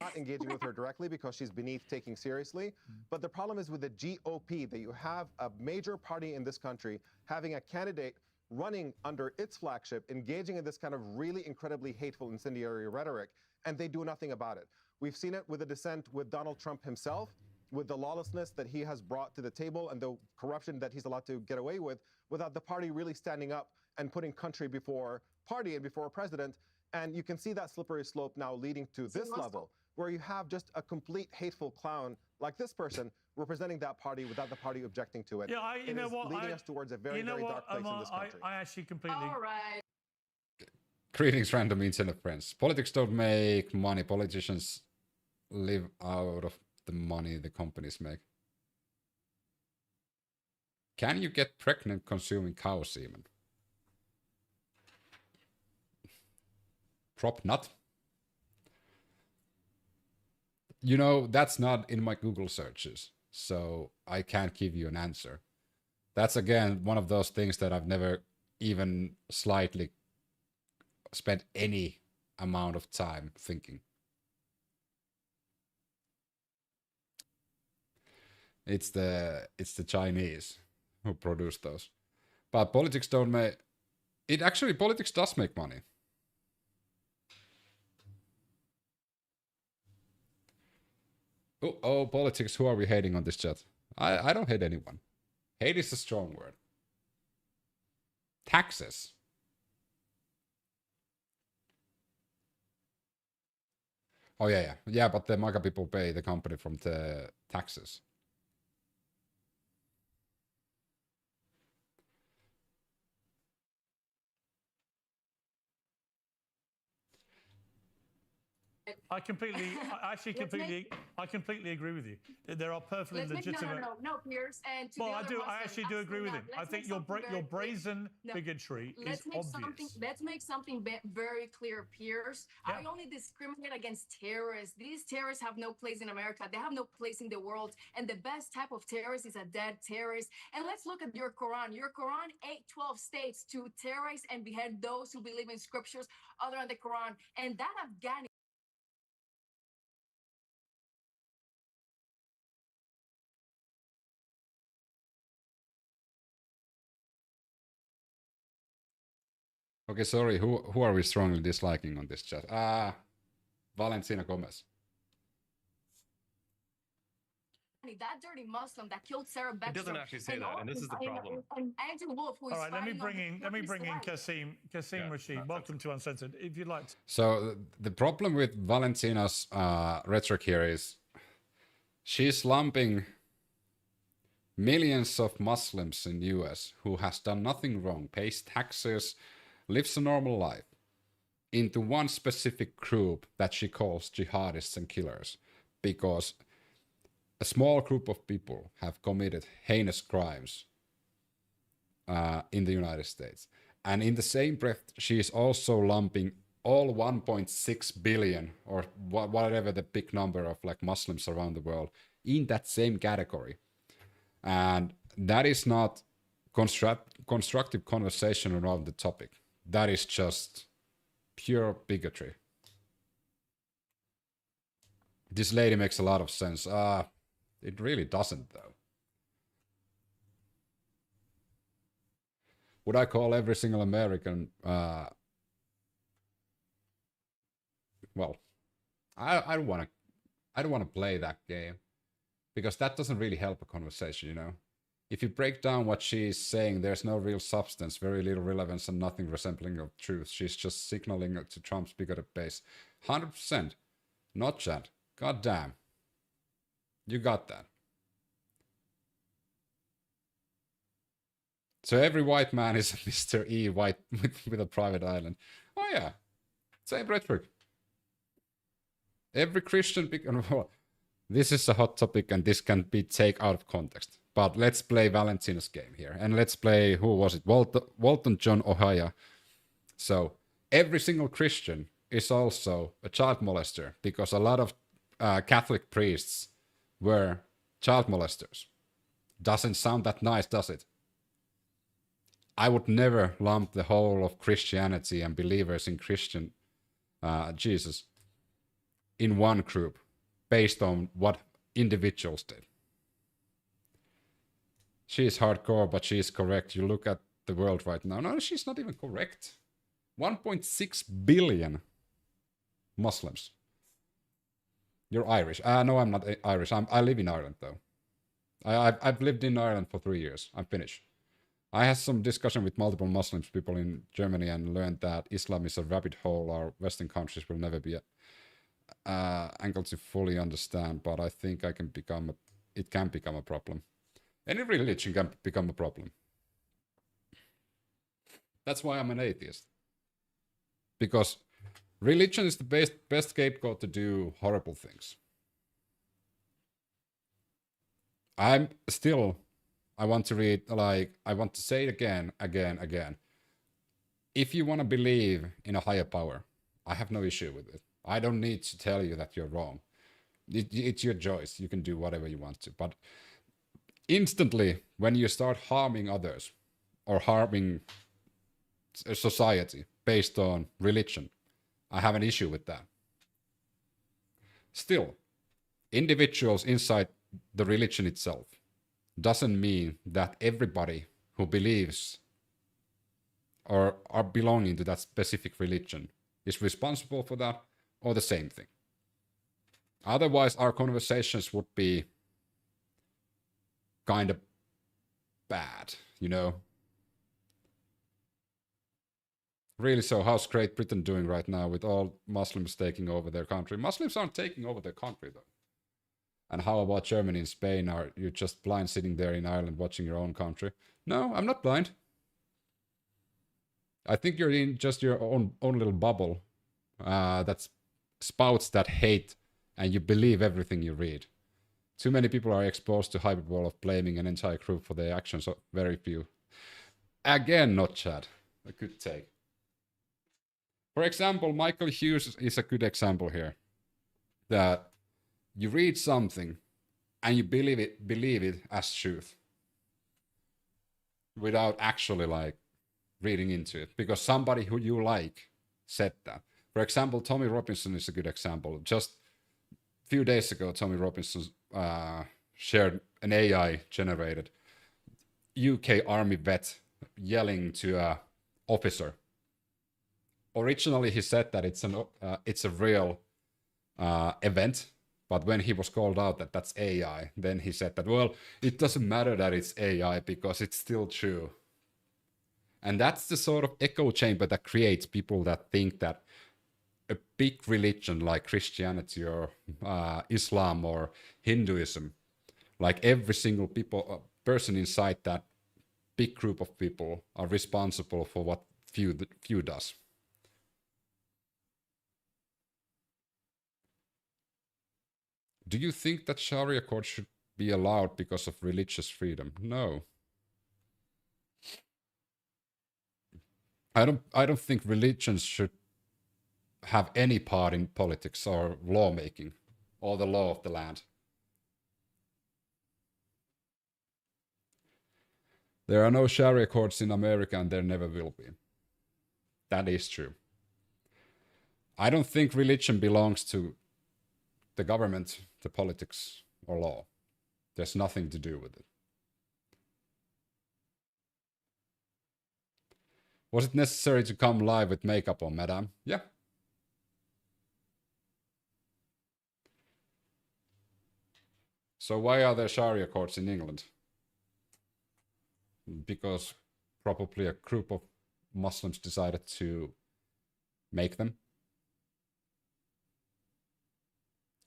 [SPEAKER 9] Not engaging with her directly because she's beneath taking seriously. But the problem is with the GOP, that you have a major party in this country having a candidate running under its flagship, engaging in this kind of really incredibly hateful, incendiary rhetoric, and they do nothing about it. We've seen it with the dissent with Donald Trump himself, with the lawlessness that he has brought to the table and the corruption that he's allowed to get away with, without the party really standing up and putting country before party and before president. And you can see that slippery slope now leading to this level, where you have just a complete hateful clown like this person representing that party without the party objecting to it.
[SPEAKER 6] Yeah, you know what?
[SPEAKER 9] Leading us towards a very, very dark place in this country.
[SPEAKER 6] I actually completely...
[SPEAKER 3] All right.
[SPEAKER 1] Greetings, random internet friends. Politics don't make money. Politicians live out of the money the companies make. Can you get pregnant consuming cow semen? Prop not. You know, that's not in my Google searches, so I can't give you an answer. That's again one of those things that I've never even slightly spent any amount of time thinking. It's the Chinese who produce those. But politics don't make it. Actually, politics does make money. Oh, politics, who are we hating on this chat? I don't hate anyone. Hate is a strong word. Taxes. Oh, yeah. Yeah, but the MAGA people pay the company from the taxes.
[SPEAKER 6] I completely agree with you. There are perfectly legitimate.
[SPEAKER 3] No, Piers. And to
[SPEAKER 6] well, I actually do agree with him. I think your brazen bigotry is obvious.
[SPEAKER 4] Let's make something very clear, Piers.
[SPEAKER 6] Yeah.
[SPEAKER 4] I only discriminate against terrorists. These terrorists have no place in America. They have no place in the world. And the best type of terrorist is a dead terrorist. And let's look at your Quran. Your Quran 8:12 states to terrorize and behead those who believe in scriptures other than the Quran. And that Afghani.
[SPEAKER 1] Okay, sorry, who are we strongly disliking on this chat? Valentina Gomez.
[SPEAKER 4] That dirty Muslim that killed Sarah Beckstrom.
[SPEAKER 12] It doesn't actually say that, and this is the problem.
[SPEAKER 4] And Andrew Wolf, who is
[SPEAKER 6] all right, let me bring in Kasim
[SPEAKER 12] Yeah,
[SPEAKER 6] Rashid. Welcome to Uncensored. If you'd like to.
[SPEAKER 1] So the problem with Valentina's rhetoric here is she's lumping millions of Muslims in US who has done nothing wrong, pays taxes, lives a normal life, into one specific group that she calls jihadists and killers, because a small group of people have committed heinous crimes in the United States. And in the same breath, she is also lumping all 1.6 billion or whatever the big number of like Muslims around the world in that same category. And that is not constructive conversation around the topic. That is just pure bigotry. This lady makes a lot of sense. It really doesn't, though. Would I call every single American? Well, I don't want to play that game because that doesn't really help a conversation, you know. If you break down what she's saying, there's no real substance, very little relevance, and nothing resembling of truth. She's just signaling to Trump's bigoted base. 100%. Not Chad. God damn. You got that. So every white man is a Mr. E white with a private island. Oh yeah. Same rhetoric. Every Christian... This is a hot topic and this can be taken out of context. But let's play Valentina's game here. And let's play, who was it? Walton John Ohio. So every single Christian is also a child molester because a lot of Catholic priests were child molesters. Doesn't sound that nice, does it? I would never lump the whole of Christianity and believers in Christian Jesus in one group based on what individuals did. She is hardcore, but she is correct. You look at the world right now. No, she's not even correct. 1.6 billion Muslims. You're Irish. No, I'm not Irish. I live in Ireland, though. I've lived in Ireland for 3 years. I'm Finnish. I had some discussion with multiple Muslims people in Germany and learned that Islam is a rabbit hole our Western countries will never be able to fully understand, but I think it can become a problem. Any religion can become a problem. That's why I'm an atheist. Because religion is the best scapegoat to do horrible things. I want to say it again. If you want to believe in a higher power, I have no issue with it. I don't need to tell you that you're wrong. It's your choice. You can do whatever you want to. But instantly, when you start harming others or harming a society based on religion, I have an issue with that. Still, individuals inside the religion itself doesn't mean that everybody who believes or are belonging to that specific religion is responsible for that or the same thing. Otherwise, our conversations would be kind of bad, you know? Really so, how's Great Britain doing right now with all Muslims taking over their country? Muslims aren't taking over their country, though. And how about Germany and Spain? Are you just blind sitting there in Ireland watching your own country? No, I'm not blind. I think you're in just your own little bubble that spouts that hate and you believe everything you read. Too many people are exposed to hyperbole of blaming an entire group for their actions, so very few. Again, not Chad. A good take. For example, Michael Hughes is a good example here. That you read something and you believe it as truth without actually like reading into it because somebody who you like said that. For example, Tommy Robinson is a good example. Just a few days ago, Tommy Robinson shared an AI generated UK army vet yelling to an officer. Originally, he said that it's a real event. But when he was called out that that's AI, then he said that, well, it doesn't matter that it's AI because it's still true. And that's the sort of echo chamber that creates people that think that a big religion like Christianity or Islam or Hinduism, like every single person inside that big group of people are responsible for what few does. Do you think that Sharia court should be allowed because of religious freedom? No. I don't think religions should have any part in politics or lawmaking or the law of the land. There are no Sharia courts in America and there never will be. That is true. I don't think religion belongs to the government, the politics, or law. There's nothing to do with it. Was it necessary to come live with makeup on, madam? Yeah. So why are there Sharia courts in England? Because probably a group of Muslims decided to make them.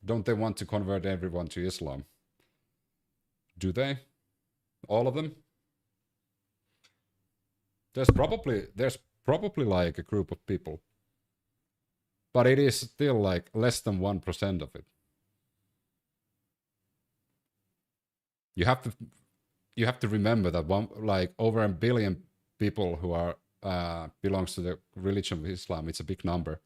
[SPEAKER 1] Don't they want to convert everyone to Islam? Do they? All of them? There's probably like a group of people. But it is still like less than 1% of it. You have to remember that over 1 billion people who are belongs to the religion of Islam. It's a big number.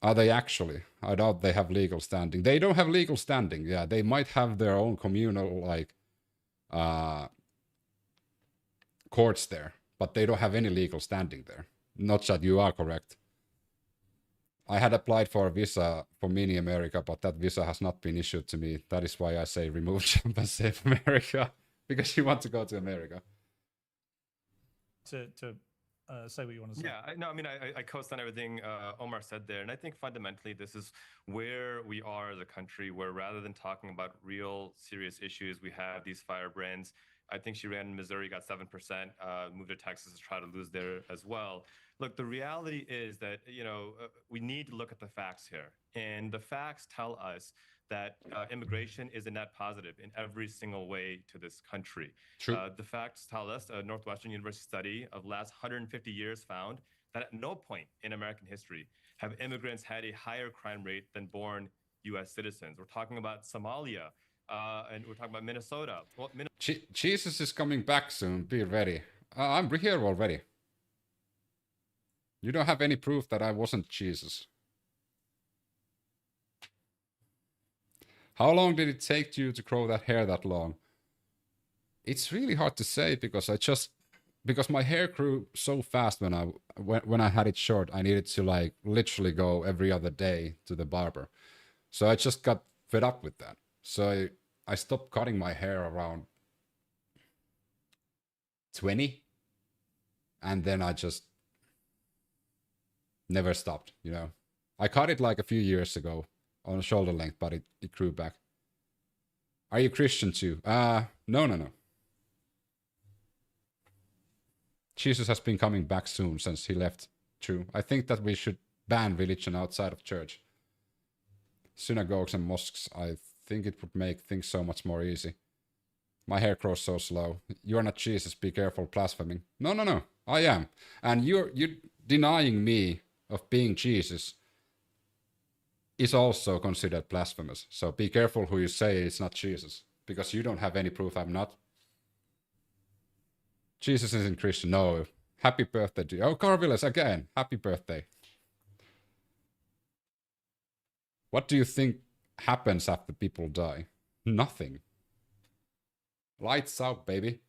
[SPEAKER 1] Are they actually? I doubt they have legal standing. They don't have legal standing. Yeah, they might have their own communal courts there, but they don't have any legal standing there. Not that you are correct. I had applied for a visa for Mini America, but that visa has not been issued to me. That is why I say remove Trump and save America, because you want to go to America.
[SPEAKER 6] To say what you want to say.
[SPEAKER 12] Yeah, I co-sign everything Omar said there. And I think fundamentally this is where we are as a country, where rather than talking about real serious issues, we have these firebrands. I think she ran in Missouri, got 7%, moved to Texas to try to lose there as well. Look, the reality is that, we need to look at the facts here. And the facts tell us that immigration is a net positive in every single way to this country.
[SPEAKER 1] True.
[SPEAKER 12] The facts tell us, a Northwestern University study of the last 150 years found that at no point in American history have immigrants had a higher crime rate than born U.S. citizens. We're talking about Somalia, and we're talking about Minnesota. Well,
[SPEAKER 1] Jesus is coming back soon. Be ready. I'm here already. You don't have any proof that I wasn't Jesus. How long did it take you to grow that hair that long? It's really hard to say because because my hair grew so fast when I had it short. I needed to literally go every other day to the barber. So I just got fed up with that. So I stopped cutting my hair around 20. And then I just never stopped, I cut it like a few years ago on shoulder length, but it grew back. Are you Christian too? No. Jesus has been coming back soon since he left. True. I think that we should ban religion outside of church. Synagogues and mosques, I think it would make things so much more easy. My hair grows so slow. You're not Jesus, be careful blaspheming. No. I am. And you're denying me of being Jesus is also considered blasphemous. So be careful who you say it's not Jesus, because you don't have any proof I'm not. Jesus isn't Christian. No. Happy birthday to you. Oh, Carvilas again. Happy birthday. What do you think happens after people die? Nothing. Lights out, baby.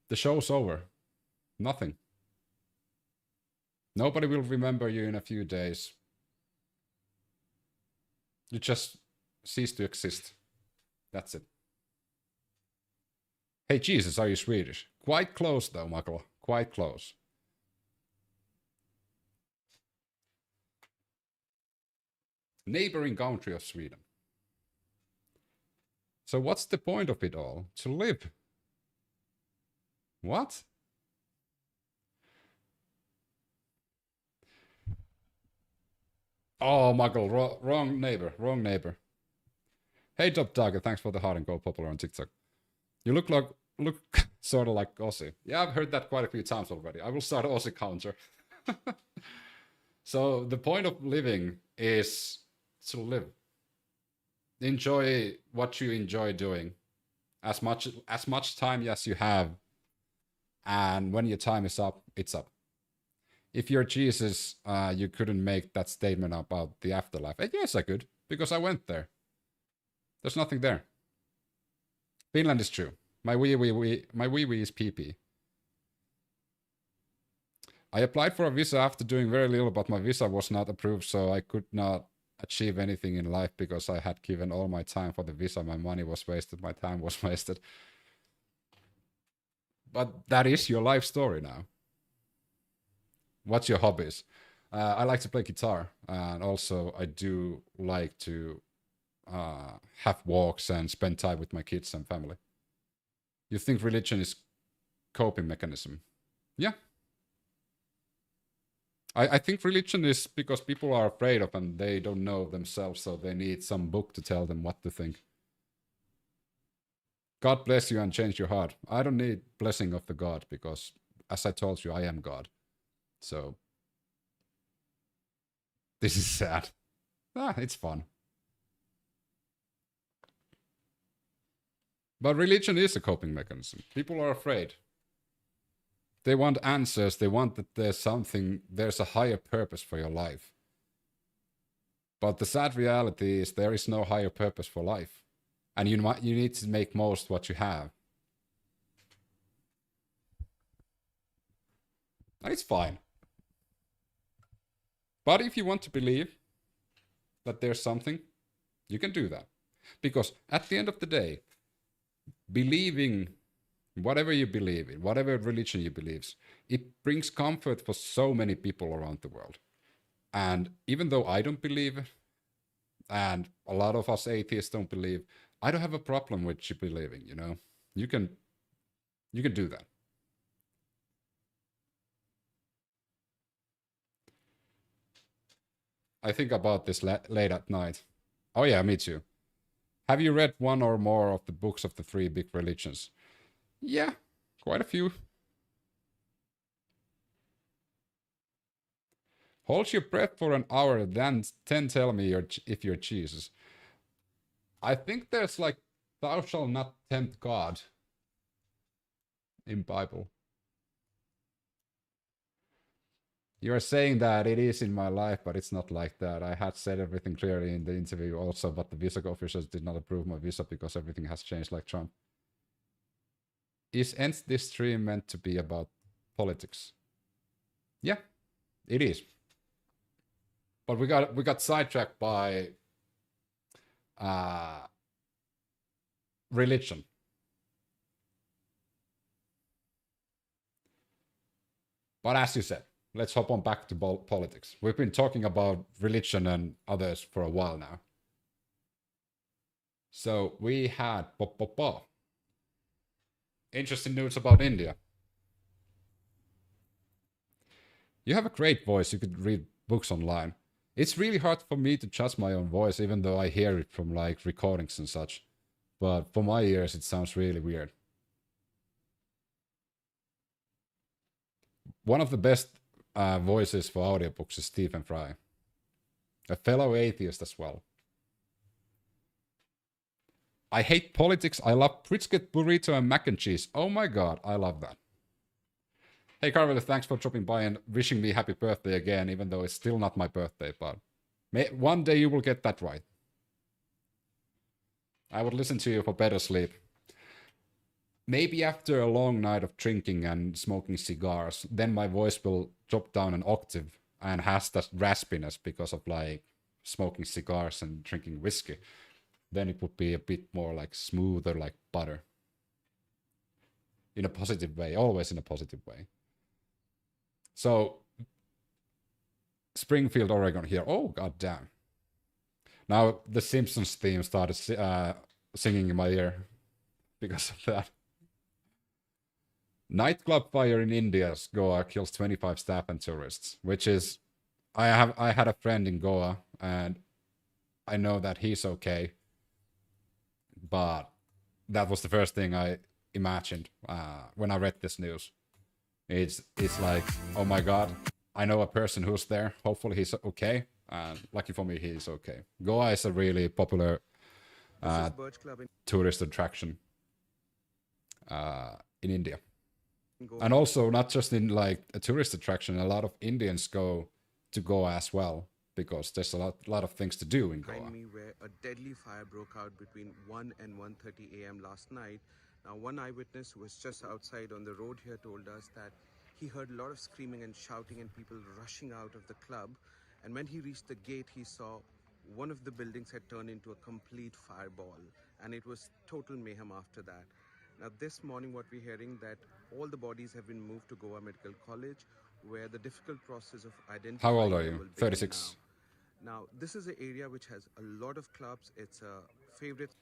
[SPEAKER 1] The show's over. Nothing. Nobody will remember you in a few days. You just cease to exist. That's it. Hey, Jesus, are you Swedish? Quite close, though, Makala. Quite close. Neighboring country of Sweden. So what's the point of it all? To live. What? Oh, Muggle, wrong neighbor. Hey, Top Target, thanks for the heart and go popular on TikTok. You look sort of like Aussie. Yeah, I've heard that quite a few times already. I will start Aussie counter. So the point of living is to live. Enjoy what you enjoy doing. As much time as you have, And when your time is up, it's up. If you're Jesus, you couldn't make that statement about the afterlife. Yes, I could, because I went there. There's nothing there. Finland is true. My wee is PP. I applied for a visa after doing very little, but my visa was not approved, so I could not achieve anything in life because I had given all my time for the visa. My money was wasted, my time was wasted. But that is your life story now. What's your hobbies? I like to play guitar, and also I do like to have walks and spend time with my kids and family. You think religion is coping mechanism? Yeah. I think religion is because people are afraid of and they don't know themselves, so they need some book to tell them what to think. God bless you and change your heart. I don't need blessing of the God because, as I told you, I am God. So, this is sad. It's fun. But religion is a coping mechanism. People are afraid. They want answers. They want that there's a higher purpose for your life. But the sad reality is there is no higher purpose for life. And you need to make most what you have. And it's fine. But if you want to believe that there's something, you can do that. Because at the end of the day, believing whatever you believe in, whatever religion you believe, it brings comfort for so many people around the world. And even though I don't believe, and a lot of us atheists don't believe, I don't have a problem with you believing, you know? You can do that. I think about this late at night. Oh yeah, me too. Have you read one or more of the books of the 3 big religions? Yeah, quite a few. Hold your breath for an hour, then tell me if you're Jesus. I think there's like, thou shalt not tempt God in Bible. You are saying that it is in my life, but it's not like that. I had said everything clearly in the interview also, but the visa officials did not approve my visa because everything has changed like Trump. Is this stream meant to be about politics? Yeah, it is. But we got sidetracked by religion. But as you said, let's hop on back to politics. We've been talking about religion and others for a while now. So we had interesting news about India. You have a great voice. You could read books online. It's really hard for me to judge my own voice, even though I hear it from like recordings and such. But for my ears, it sounds really weird. One of the best voices for audiobooks is Stephen Fry, a fellow atheist as well. I hate politics. I love brisket, burrito, and mac and cheese. Oh my god, I love that. Hey Carver, thanks for dropping by and wishing me happy birthday again, even though it's still not my birthday, but one day you will get that right. I would listen to you for better sleep. Maybe after a long night of drinking and smoking cigars, then my voice will drop down an octave and has that raspiness because of like smoking cigars and drinking whiskey. Then it would be a bit more like smoother, like butter. In a positive way, always in a positive way. So, Springfield, Oregon here. Oh, god damn. Now, the Simpsons theme started singing in my ear because of that. Nightclub fire in India's Goa kills 25 staff and tourists, which is... I had a friend in Goa, and I know that he's okay. But that was the first thing I imagined when I read this news. It's like, oh my god, I know a person who's there. Hopefully he's okay. Lucky for me, he's okay. Goa is a really popular tourist attraction in India. And also, not just in like a tourist attraction, a lot of Indians go to Goa as well because there's a lot of things to do in Goa.
[SPEAKER 13] Behind me where a deadly fire broke out between 1 and 1:30 a.m. last night. Now, one eyewitness who was just outside on the road here told us that he heard a lot of screaming and shouting and people rushing out of the club. And when he reached the gate, he saw one of the buildings had turned into a complete fireball, and it was total mayhem after that. Now, this morning, what we're hearing that all the bodies have been moved to Goa Medical College, where the difficult process of identifying
[SPEAKER 1] How old are
[SPEAKER 13] them
[SPEAKER 1] you?
[SPEAKER 13] will begin
[SPEAKER 1] 36.
[SPEAKER 13] now, this is an area which has a lot of clubs. It's a favorite.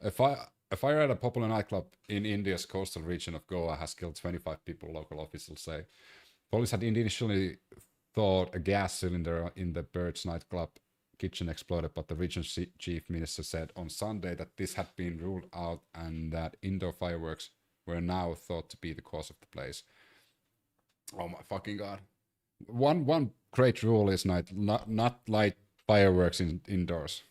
[SPEAKER 1] A fire at a popular nightclub in India's coastal region of Goa has killed 25 people, local officials say. Police had initially thought a gas cylinder in the Birds nightclub kitchen exploded, but the region's chief minister said on Sunday that this had been ruled out and that indoor fireworks were now thought to be the cause of the blaze. Oh my fucking god. One great rule is not light fireworks indoors.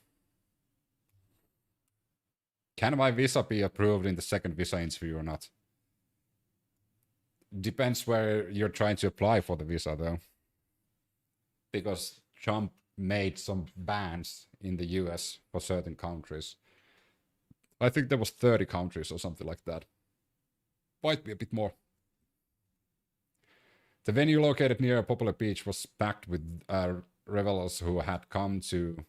[SPEAKER 1] Can my visa be approved in the second visa interview or not? Depends where you're trying to apply for the visa though. Because Trump made some bans in the US for certain countries. I think there was 30 countries or something like that. Might be a bit more. The venue located near a popular beach was packed with revelers who had come to,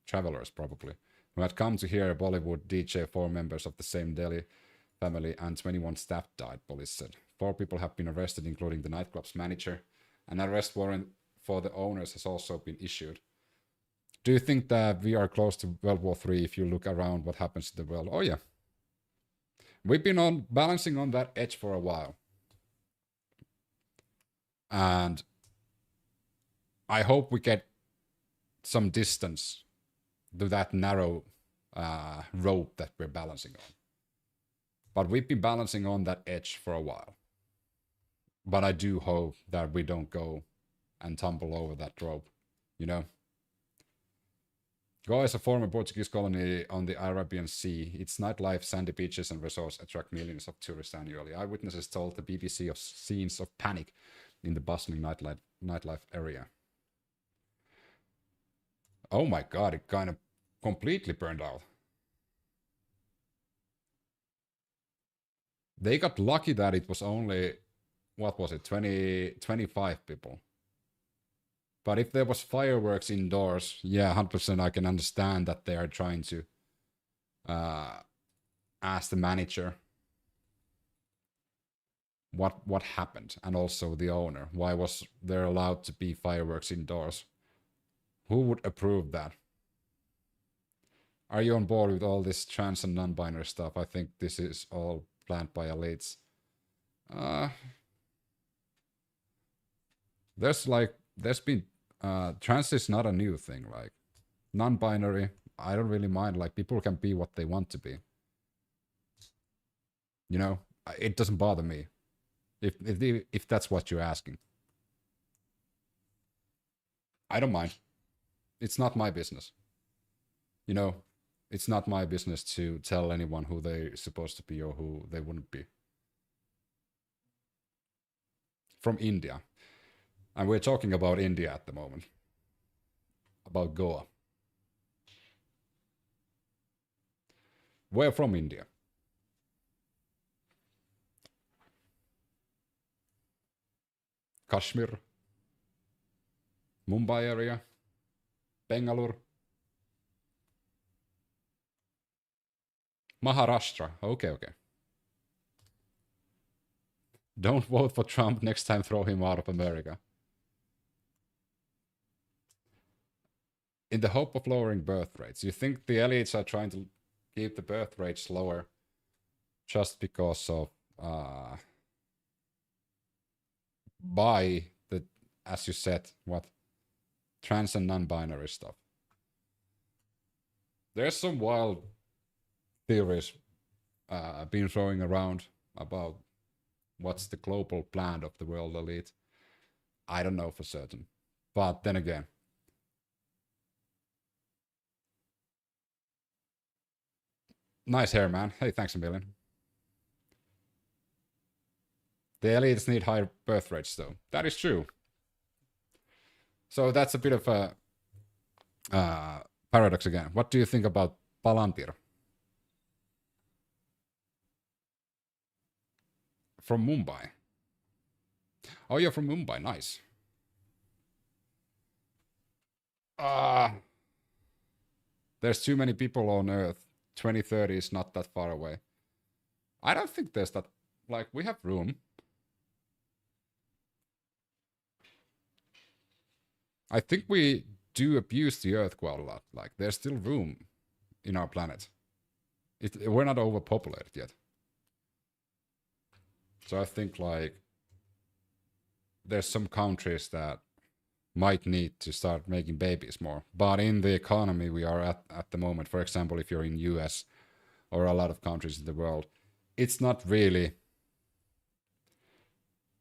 [SPEAKER 1] travelers probably, who had come to hear a Bollywood DJ. 4 members of the same Delhi family and 21 staff died, police said. 4 people have been arrested, including the nightclub's manager. An arrest warrant for the owners has also been issued. Do you think that we are close to World War III if you look around what happens to the world? Oh yeah. We've been balancing on that edge for a while. And I hope we get some distance to that narrow rope that we're balancing on. But we've been balancing on that edge for a while. But I do hope that we don't go and tumble over that rope, you know? Goa is a former Portuguese colony on the Arabian Sea. Its nightlife, sandy beaches and resorts attract millions of tourists annually. Eyewitnesses told the BBC of scenes of panic in the bustling nightlife area. Oh my god, it kind of completely burned out. They got lucky that it was only, what was it, 25 people. But if there was fireworks indoors, yeah, 100% I can understand that they are trying to ask the manager what happened, and also the owner. Why was there allowed to be fireworks indoors? Who would approve that? Are you on board with all this trans and non-binary stuff? I think this is all planned by elites. There's been trans is not a new thing. Like non-binary, I don't really mind. Like people can be what they want to be. You know, it doesn't bother me. If that's what you're asking, I don't mind. It's not my business. You know, it's not my business to tell anyone who they're supposed to be or who they wouldn't be. From India. And we're talking about India at the moment. About Goa. Where from India? Kashmir, Mumbai area, Bangalore, Maharashtra. Okay. Don't vote for Trump. Next time, throw him out of America. In the hope of lowering birth rates, you think the elites are trying to keep the birth rates lower just because of by the, as you said, what, trans and non-binary stuff. There's some wild theories being throwing around about what's the global plan of the world elite. I don't know for certain, but then again, nice hair, man. Hey, thanks a million. The elites need higher birth rates, though. That is true. So that's a bit of a paradox again. What do you think about Palantir? From Mumbai. Oh, you're from Mumbai. Nice. There's too many people on Earth. 2030 is not that far away. I don't think there's that... Like, we have room. I think we do abuse the Earth quite a lot. Like, there's still room in our planet. We're not overpopulated yet. So I think, like, there's some countries that might need to start making babies more. But in the economy we are at the moment, for example, if you're in US or a lot of countries in the world, it's not really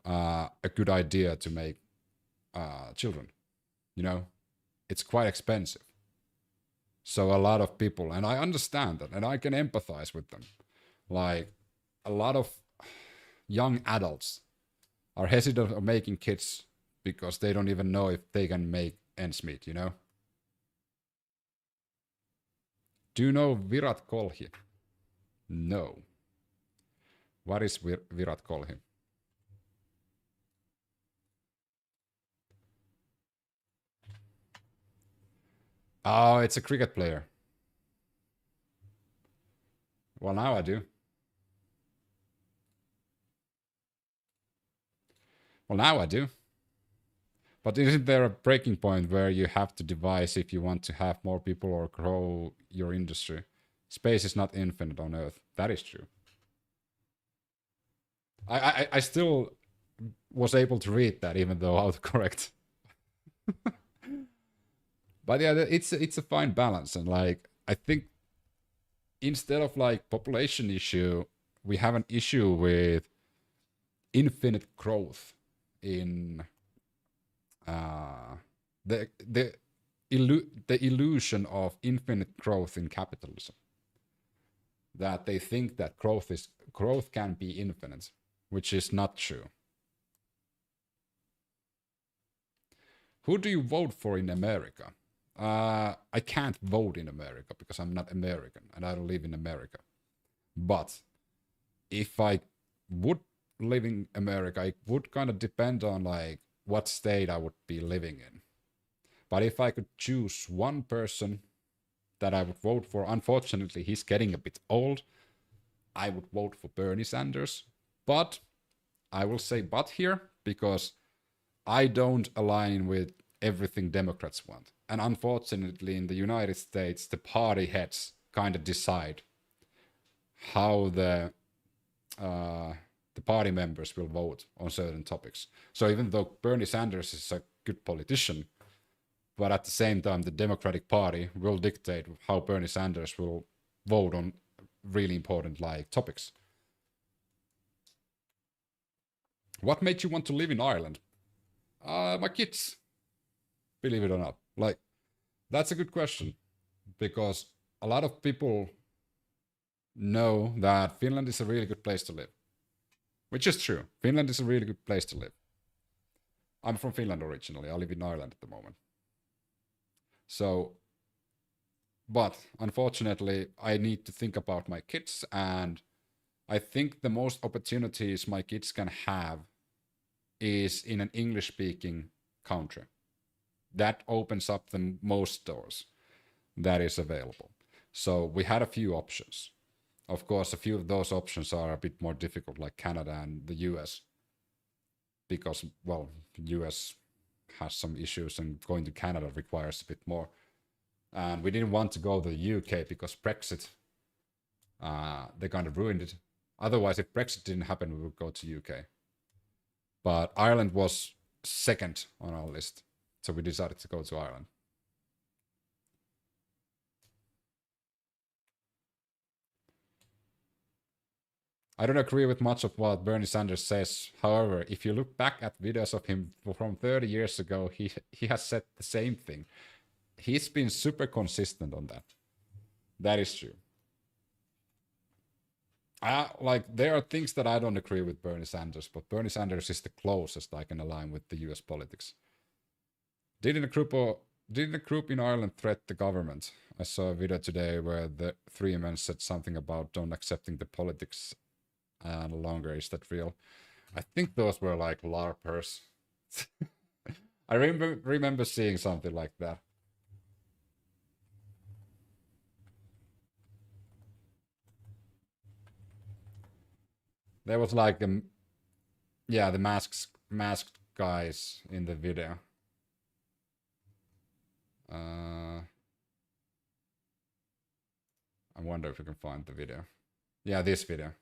[SPEAKER 1] a good idea to make children. You know, it's quite expensive. So a lot of people, and I understand that, and I can empathize with them. Like, a lot of young adults are hesitant of making kids because they don't even know if they can make ends meet, you know? Do you know Virat Kohli? No. What is Virat Kohli? Oh, it's a cricket player. Well, now I do. Well, now I do. But isn't there a breaking point where you have to devise if you want to have more people or grow your industry? Space is not infinite on Earth. That is true. I still was able to read that, even though autocorrect. But yeah, it's a fine balance, and like, I think instead of like population issue, we have an issue with infinite growth in the illusion of infinite growth in capitalism. That they think that growth can be infinite, which is not true. Who do you vote for in America? I can't vote in America because I'm not American and I don't live in America. But if I would live in America, it would kind of depend on like what state I would be living in. But if I could choose one person that I would vote for, unfortunately he's getting a bit old, I would vote for Bernie Sanders. But I will say but here because I don't align with everything Democrats want. And unfortunately, in the United States, the party heads kind of decide how the party members will vote on certain topics. So even though Bernie Sanders is a good politician, but at the same time, the Democratic Party will dictate how Bernie Sanders will vote on really important like topics. What made you want to live in Ireland? My kids. Believe it or not. Like, that's a good question. Because a lot of people know that Finland is a really good place to live. Which is true. Finland is a really good place to live. I'm from Finland originally. I live in Ireland at the moment. So, but unfortunately, I need to think about my kids, and I think the most opportunities my kids can have is in an English-speaking country. That opens up the most doors that is available. So we had a few options. Of course, a few of those options are a bit more difficult, like Canada and the US. Because, well, the US has some issues and going to Canada requires a bit more. And we didn't want to go to the UK because Brexit, they kind of ruined it. Otherwise, if Brexit didn't happen, we would go to UK. But Ireland was second on our list. So we decided to go to Ireland. I don't agree with much of what Bernie Sanders says. However, if you look back at videos of him from 30 years ago, he has said the same thing. He's been super consistent on that. That is true. Like, there are things that I don't agree with Bernie Sanders, but Bernie Sanders is the closest I can align with the US politics. Didn't a group in Ireland threat the government? I saw a video today where the three men said something about don't accepting the politics no longer. Is that real? I think those were like LARPers. I remember seeing something like that. There was like yeah, the masked guys in the video. I wonder if we can find the video. Yeah, this video.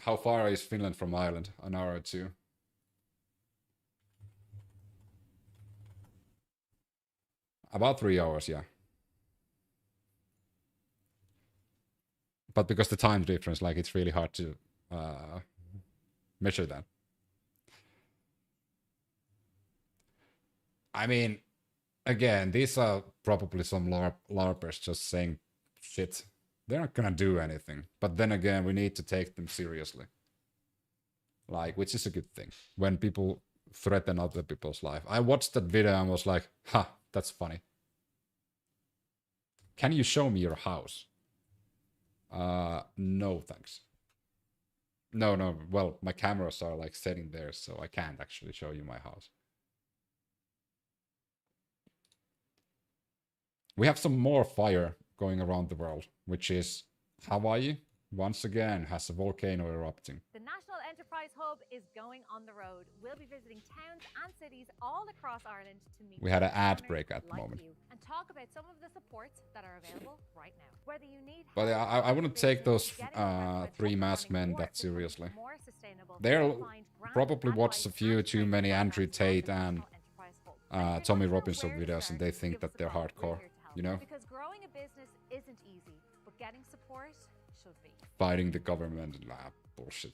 [SPEAKER 1] How far is Finland from Ireland? An hour or two. About 3 hours, yeah. But because the time difference, like, it's really hard to measure that. I mean, again, these are probably some LARPers just saying shit. They're not gonna do anything. But then again, we need to take them seriously. Like, which is a good thing. When people threaten other people's life. I watched that video and was like, ha, that's funny. Can you show me your house? No, thanks. No, well, my cameras are like sitting there, so I can't actually show you my house. We have some more fire going around the world, which is Hawaii, once again, has a volcano erupting.
[SPEAKER 14] The National Enterprise Hub is going on the road. We'll be visiting towns and cities all across Ireland to meet.
[SPEAKER 1] We had an ad break at the moment.
[SPEAKER 14] And talk about some of the supports that are available right now. Whether you need
[SPEAKER 1] but I wouldn't take those three masked men that seriously. They'll probably watch a few too many Andrew Tate and Tommy Robinson videos, and they think that they're hardcore, you know?
[SPEAKER 14] Because growing a business isn't easy, but getting support should be.
[SPEAKER 1] Fighting the government, bullshit.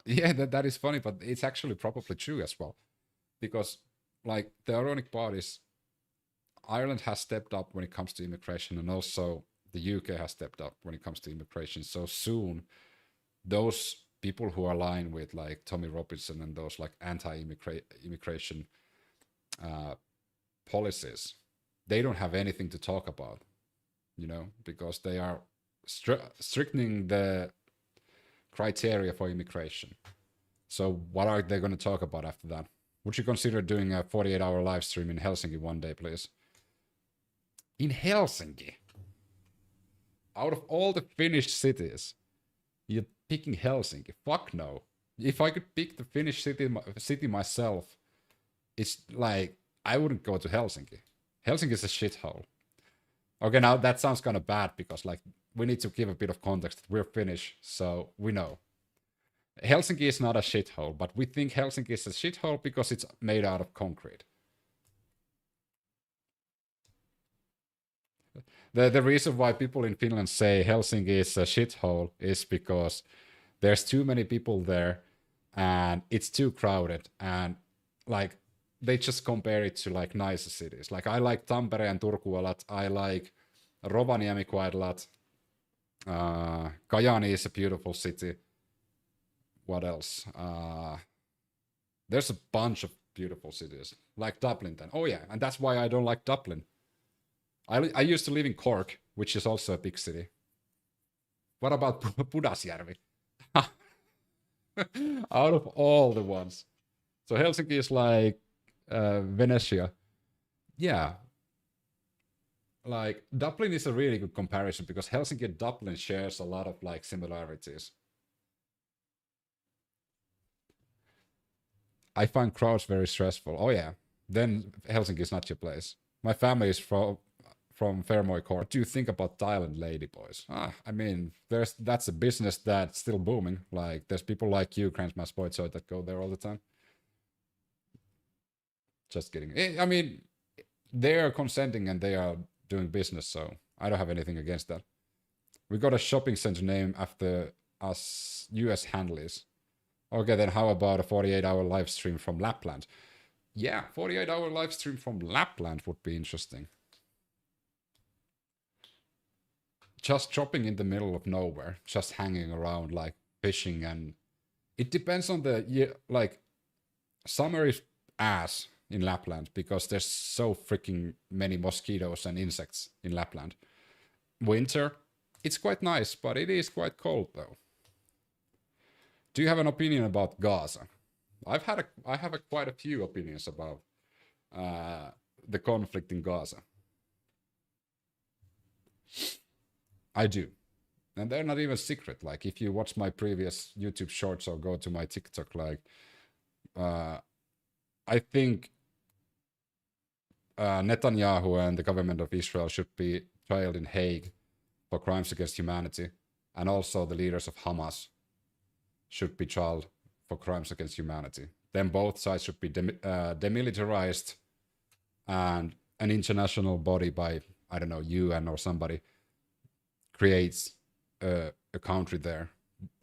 [SPEAKER 1] Yeah, that is funny, but it's actually probably true as well. Because, like, the ironic part is Ireland has stepped up when it comes to immigration, and also the UK has stepped up when it comes to immigration. So soon, those people who align with, like, Tommy Robinson and those, like, anti-immigration policies, they don't have anything to talk about, you know, because they are strictening the criteria for immigration. So what are they going to talk about after that? Would you consider doing a 48-hour live stream in Helsinki one day, please? In Helsinki? Out of all the Finnish cities, you're picking Helsinki? Fuck no. If I could pick the Finnish city myself, it's like, I wouldn't go to Helsinki. Helsinki is a shithole. Okay, now that sounds kind of bad because, like, we need to give a bit of context. We're Finnish, so we know. Helsinki is not a shithole, but we think Helsinki is a shithole because it's made out of concrete. The reason why people in Finland say Helsinki is a shithole is because there's too many people there and it's too crowded, and, like, they just compare it to, like, nicer cities. Like, I like Tampere and Turku a lot. I like Rovaniemi quite a lot. Kajaani is a beautiful city. What else? There's a bunch of beautiful cities. Like Dublin then. Oh yeah, and that's why I don't like Dublin. I used to live in Cork, which is also a big city. What about Pudasjärvi? Out of all the ones. So Helsinki is like Venetia. Yeah. Like, Dublin is a really good comparison because Helsinki and Dublin shares a lot of, like, similarities. I find crowds very stressful. Oh yeah, then Helsinki is not your place. My family is from Fermoy Court. What do you think about Thailand ladyboys? I mean, that's a business that's still booming. Like, there's people like you, Kransmas Boytsoy, that go there all the time. Just kidding. I mean, they are consenting and they are doing business, so I don't have anything against that. We got a shopping center name after us US Handleys. Okay, then how about a 48-hour live stream from Lapland? Yeah, 48-hour live stream from Lapland would be interesting. Just dropping in the middle of nowhere, just hanging around, like fishing, and it depends on the year. Like, summer is ass in Lapland because there's so freaking many mosquitoes and insects in Lapland. Winter, it's quite nice, but it is quite cold though. Do you have an opinion about Gaza? I have quite a few opinions about the conflict in Gaza. I do. And they're not even secret. Like, if you watch my previous YouTube shorts or go to my TikTok, like, I think Netanyahu and the government of Israel should be trialed in Hague for crimes against humanity. And also the leaders of Hamas should be trialed for crimes against humanity. Then both sides should be demilitarized, and an international body by, I don't know, UN or somebody creates a country there.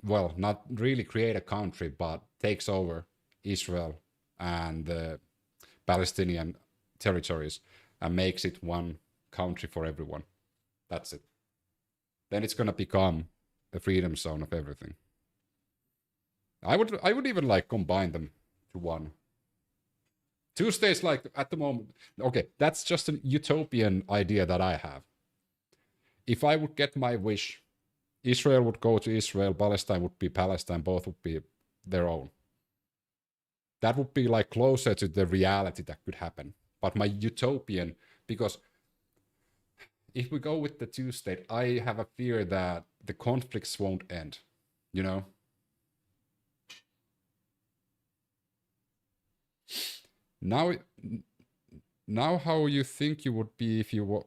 [SPEAKER 1] Well, not really create a country, but takes over Israel and the Palestinian territories and makes it one country for everyone. That's it. Then it's gonna become a freedom zone of everything. I would even like combine them to one. Two states, like, at the moment. Okay, that's just a utopian idea that I have. If I would get my wish, Israel would go to Israel, Palestine would be Palestine, both would be their own. That would be like closer to the reality that could happen. But my utopian, because if we go with the two-state, I have a fear that the conflicts won't end, you know? Now how you think you would be if you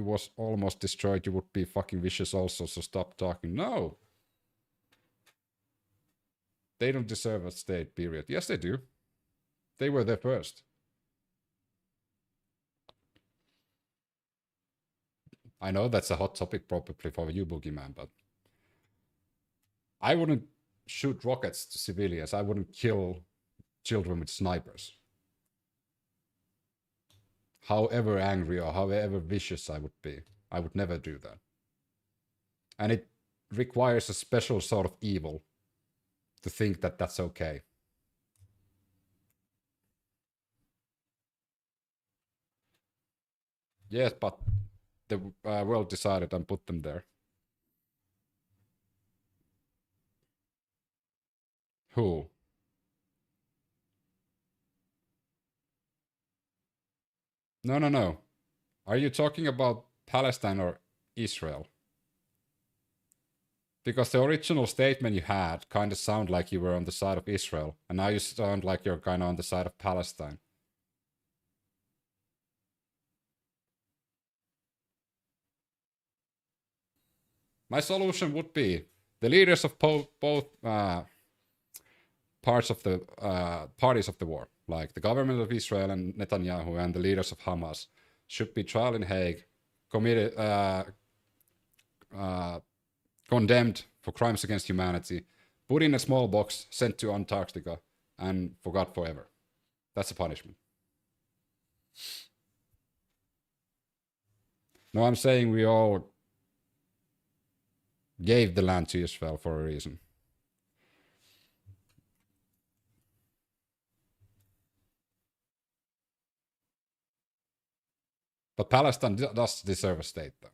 [SPEAKER 1] was almost destroyed, you would be fucking vicious also, so stop talking. No! They don't deserve a state, period. Yes, they do. They were there first. I know that's a hot topic probably for you, Boogeyman, but I wouldn't shoot rockets to civilians. I wouldn't kill children with snipers. However angry or however vicious I would be, I would never do that. And it requires a special sort of evil to think that that's okay. Yes, but the world decided and put them there. Who? No. Are you talking about Palestine or Israel? Because the original statement you had kind of sounded like you were on the side of Israel, and now you sound like you're kind of on the side of Palestine. My solution would be the leaders of both parts of the parties of the war, like the government of Israel and Netanyahu and the leaders of Hamas, should be tried in Hague, committed, condemned for crimes against humanity, put in a small box, sent to Antarctica, and forgot forever. That's a punishment. No, I'm saying we all gave the land to Israel for a reason. But Palestine does deserve a state, though.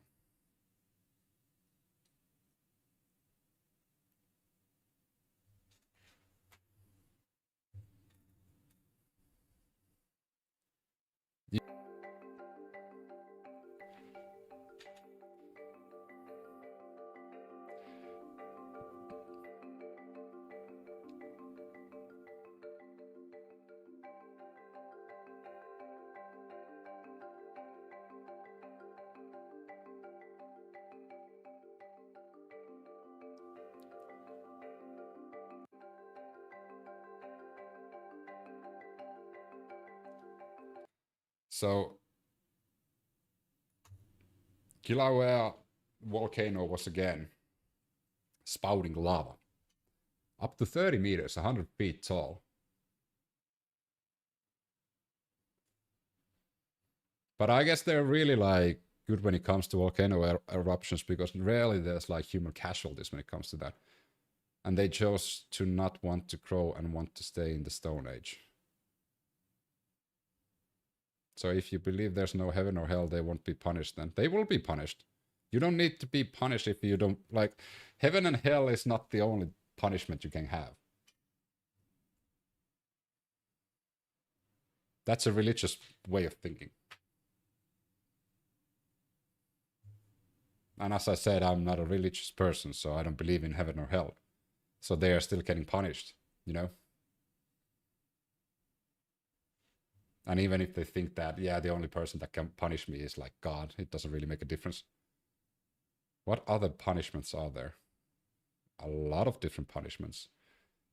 [SPEAKER 1] So, Kilauea volcano was again spouting lava. Up to 30 meters, 100 feet tall. But I guess they're really like good when it comes to volcano eruptions, because rarely there's like human casualties when it comes to that. And they chose to not want to grow and want to stay in the Stone Age. So if you believe there's no heaven or hell, they won't be punished then. They will be punished. You don't need to be punished if you don't, like, heaven and hell is not the only punishment you can have. That's a religious way of thinking. And as I said, I'm not a religious person, so I don't believe in heaven or hell. So they are still getting punished, you know? And even if they think that, yeah, the only person that can punish me is like God, it doesn't really make a difference. What other punishments are there? A lot of different punishments.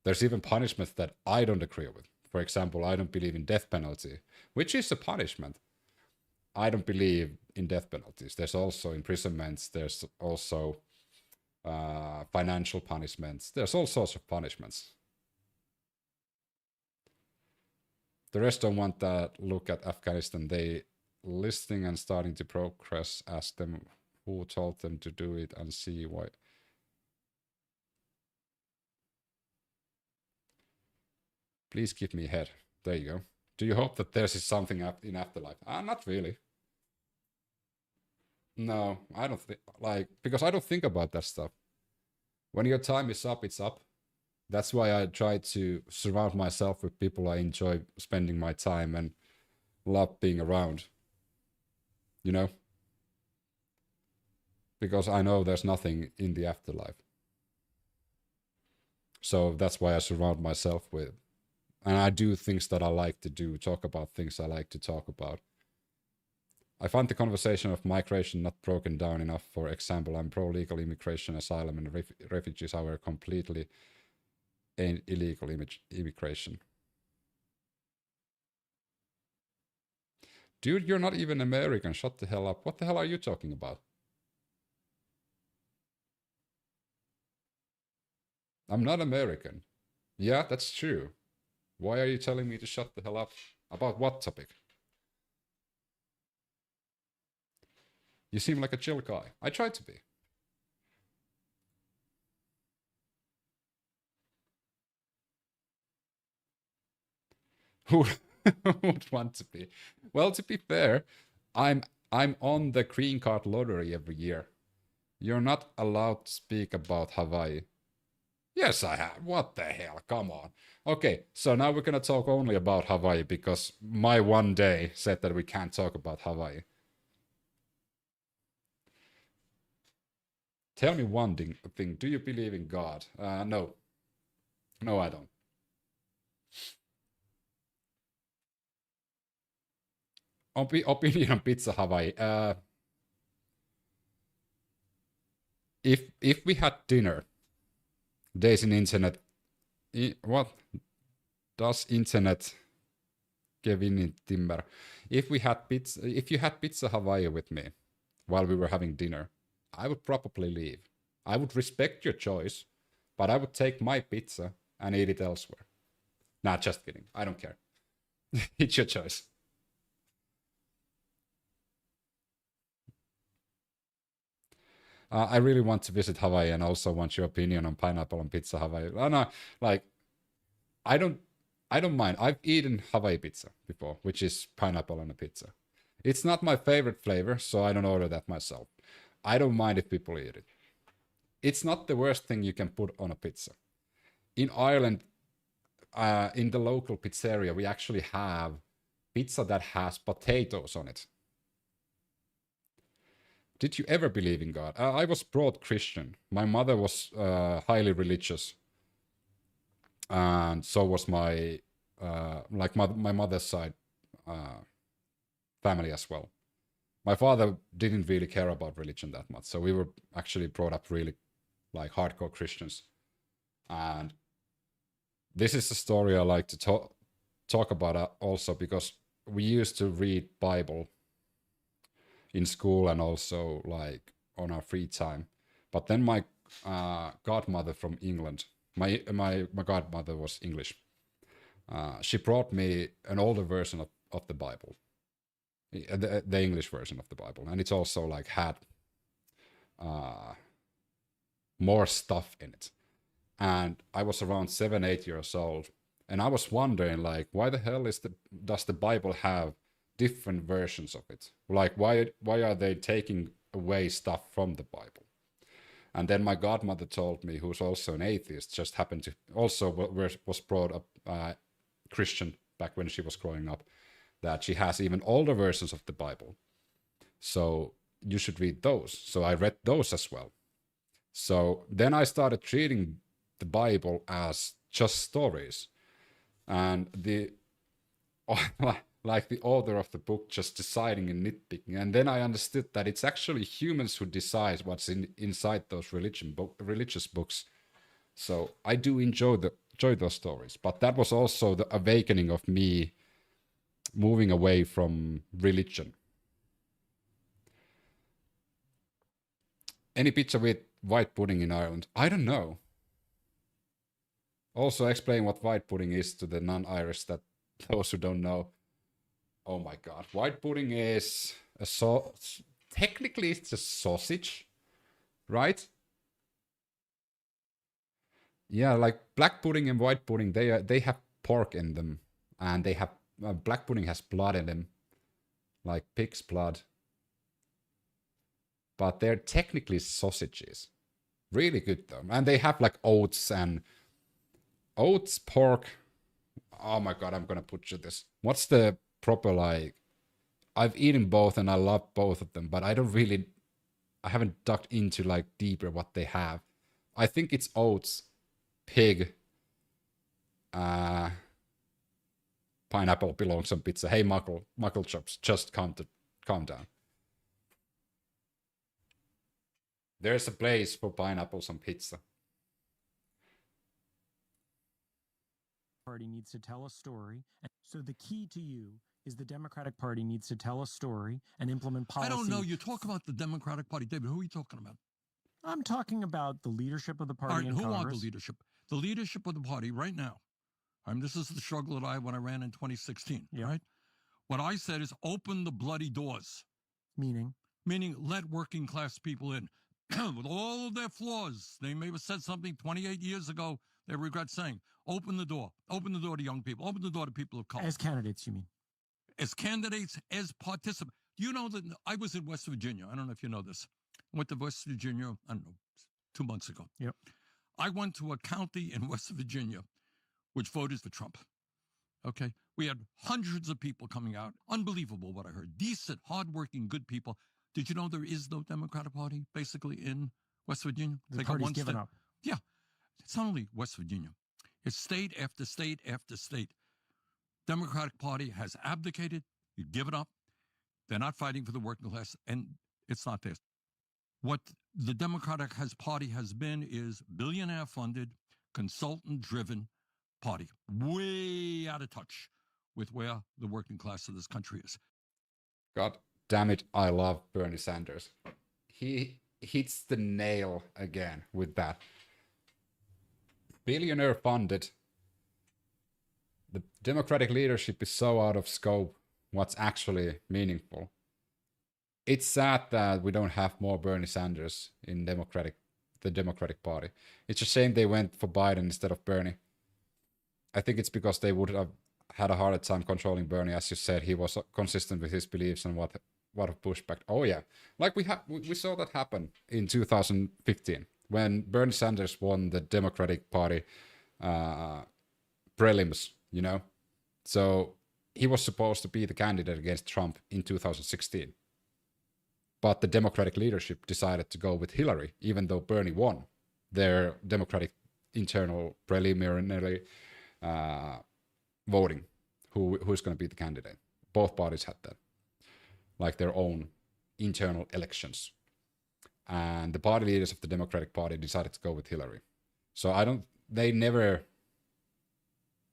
[SPEAKER 1] There's even punishments that I don't agree with. For example, I don't believe in death penalty, which is a punishment. I don't believe in death penalties. There's also imprisonments. There's also financial punishments. There's all sorts of punishments. The rest don't want that look at Afghanistan. They listening and starting to progress. Ask them who told them to do it and see why. Please give me a head. There you go. Do you hope that there's something in afterlife? Not really. No, I don't think, like, because I don't think about that stuff. When your time is up, it's up. That's why I try to surround myself with people I enjoy spending my time and love being around. You know? Because I know there's nothing in the afterlife. So that's why I surround myself with. And I do things that I like to do, talk about things I like to talk about. I find the conversation of migration not broken down enough. For example, I'm pro-legal immigration, asylum, and refugees, however, completely illegal immigration. Dude, you're not even American. Shut the hell up. What the hell are you talking about? I'm not American. Yeah, that's true. Why are you telling me to shut the hell up? About what topic? You seem like a chill guy. I try to be. Who would want to be? Well, to be fair, I'm on the green card lottery every year. You're not allowed to speak about Hawaii. Yes, I have. What the hell? Come on. Okay, so now we're gonna talk only about Hawaii because my one day said that we can't talk about Hawaii. Tell me one thing. Do you believe in God? No. No, I don't. Opinion on Pizza Hawaii. If we had dinner, days in internet. What does internet Kevin Timber? If you had Pizza Hawaii with me while we were having dinner, I would probably leave. I would respect your choice, but I would take my pizza and eat it elsewhere. Nah, just kidding. I don't care. It's your choice. I really want to visit Hawaii and also want your opinion on pineapple on pizza Hawaii. No, like, I don't mind. I've eaten Hawaii pizza before, which is pineapple on a pizza. It's not my favorite flavor, so I don't order that myself. I don't mind if people eat it. It's not the worst thing you can put on a pizza. In Ireland, in the local pizzeria, we actually have pizza that has potatoes on it. Did you ever believe in God? I was brought Christian. My mother was highly religious. And so was my mother's side family as well. My father didn't really care about religion that much. So we were actually brought up really like hardcore Christians. And this is a story I like to talk about also because we used to read Bible in school and also like on our free time. But then my godmother from England, my godmother was English. She brought me an older version of the Bible. the English version of the Bible, and it's also like had more stuff in it. And I was around 7-8 years old, and I was wondering, like, why the hell does the Bible have different versions of it? Like, why are they taking away stuff from the Bible? And then my godmother told me, who's also an atheist, just happened to also was brought up Christian back when she was growing up, that she has even older versions of the Bible. So you should read those. So I read those as well. So then I started treating the Bible as just stories. And like the author of the book just deciding and nitpicking. And then I understood that it's actually humans who decide what's inside those religious books. So I do enjoy those stories. But that was also the awakening of me moving away from religion. Any pizza with white pudding in Ireland? I don't know. Also explain what white pudding is to the non-Irish, that those who don't know. Oh my god. White pudding is technically it's a sausage, right? Yeah, like black pudding and white pudding, they have pork in them, and they have black pudding has blood in them, like pig's blood. But they're technically sausages. Really good though. And they have like oats, pork. Oh my god, I'm gonna butcher this. What's the proper, like, I've eaten both and I love both of them, but I haven't dug into like deeper what they have. I think it's oats, pig, pineapple belongs on pizza. Hey, Muckle Chops, just calm down. There's a place for pineapples on pizza.
[SPEAKER 15] Party needs to tell a story. So the key to you is the Democratic Party needs to tell a story and implement policy.
[SPEAKER 16] I don't know. You talk about the Democratic Party. David, who are you talking about?
[SPEAKER 15] I'm talking about the leadership of the party
[SPEAKER 16] All right,
[SPEAKER 15] in
[SPEAKER 16] who
[SPEAKER 15] Congress.
[SPEAKER 16] are the leadership? The leadership of the party right now. This is the struggle that I had when I ran in 2016, right? What I said is open the bloody doors.
[SPEAKER 15] Meaning
[SPEAKER 16] let working class people in. With all of their flaws, they may have said something 28 years ago they regret saying. Open the door. Open the door to young people. Open the door to people of color.
[SPEAKER 15] As candidates, you mean?
[SPEAKER 16] As candidates, as participants. You know that I was in West Virginia. I don't know if you know this. I went to West Virginia, I don't know, 2 months ago.
[SPEAKER 15] Yep.
[SPEAKER 16] I went to a county in West Virginia which voted for Trump. Okay? We had hundreds of people coming out. Unbelievable what I heard. Decent, hardworking, good people. Did you know there is no Democratic Party, basically, in West Virginia?
[SPEAKER 15] The party's given up.
[SPEAKER 16] Yeah. It's not only West Virginia. It's state after state after state. Democratic Party has abdicated. You give it up. They're not fighting for the working class, and it's not this. What the Democratic Party has been is billionaire-funded, consultant-driven party. Way out of touch with where the working class of this country is.
[SPEAKER 1] God damn it, I love Bernie Sanders. He hits the nail again with that. Billionaire funded. The Democratic leadership is so out of scope what's actually meaningful. It's sad that we don't have more Bernie Sanders in the Democratic Party. It's a shame they went for Biden instead of Bernie. I think it's because they would have had a harder time controlling Bernie. As you said, he was consistent with his beliefs and what pushback. Oh yeah, like we saw that happen in 2015 when Bernie Sanders won the Democratic Party prelims. You know, so he was supposed to be the candidate against Trump in 2016. But the Democratic leadership decided to go with Hillary, even though Bernie won their Democratic internal preliminary voting, who's going to be the candidate. Both parties had that, like their own internal elections. And the party leaders of the Democratic Party decided to go with Hillary. So they never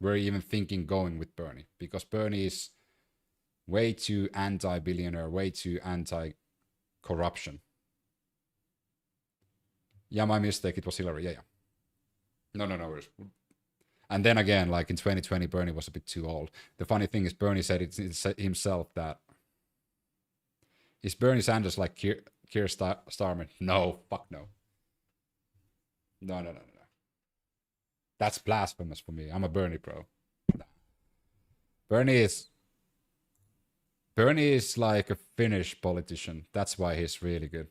[SPEAKER 1] were even thinking going with Bernie, because Bernie is way too anti-billionaire, way too anti-corruption. Yeah, my mistake, it was Hillary, yeah. No. And then again, like in 2020, Bernie was a bit too old. The funny thing is Bernie said it himself that Is Bernie Sanders like Keir Starmer? No, fuck no. No. That's blasphemous for me. I'm a Bernie pro. No. Bernie is like a Finnish politician. That's why he's really good.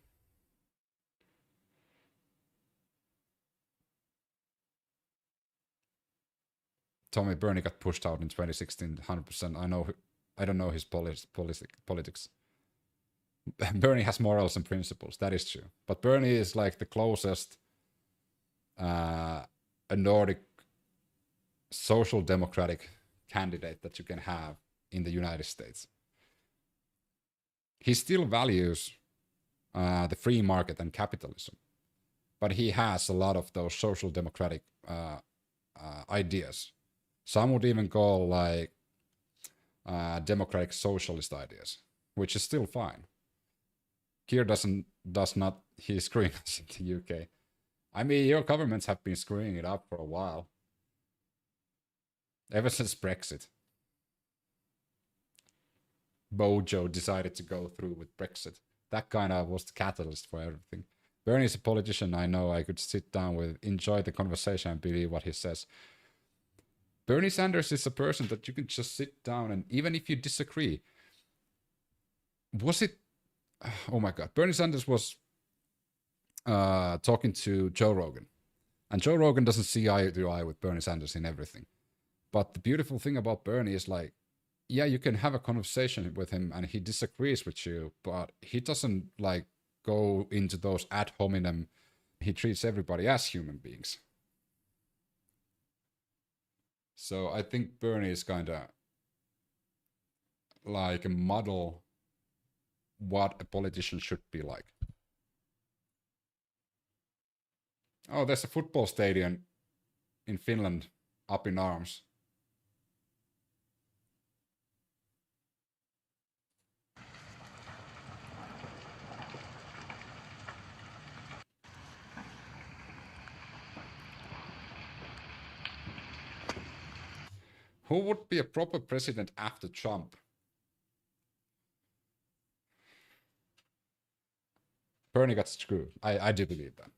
[SPEAKER 1] Tommy Bernie got pushed out in 2016, 100%. I don't know his politics. Bernie has morals and principles. That is true. But Bernie is like the closest a Nordic social democratic candidate that you can have in the United States. He still values the free market and capitalism, but he has a lot of those social democratic ideas. Some would even call like democratic socialist ideas, which is still fine. Keir does not, he's screwing us in the UK. I mean, your governments have been screwing it up for a while. Ever since Brexit. Bojo decided to go through with Brexit. That kind of was the catalyst for everything. Bernie's a politician I know I could sit down with, enjoy the conversation and believe what he says. Bernie Sanders is a person that you can just sit down and even if you disagree. Was it... Oh my God. Bernie Sanders was talking to Joe Rogan. And Joe Rogan doesn't see eye to eye with Bernie Sanders in everything. But the beautiful thing about Bernie is like, yeah, you can have a conversation with him and he disagrees with you, but he doesn't like go into those ad hominem. He treats everybody as human beings. So I think Bernie is kind of like a model what a politician should be like. Oh, there's a football stadium in Finland up in arms. Who would be a proper president after Trump? Bernie got screwed. I do believe that.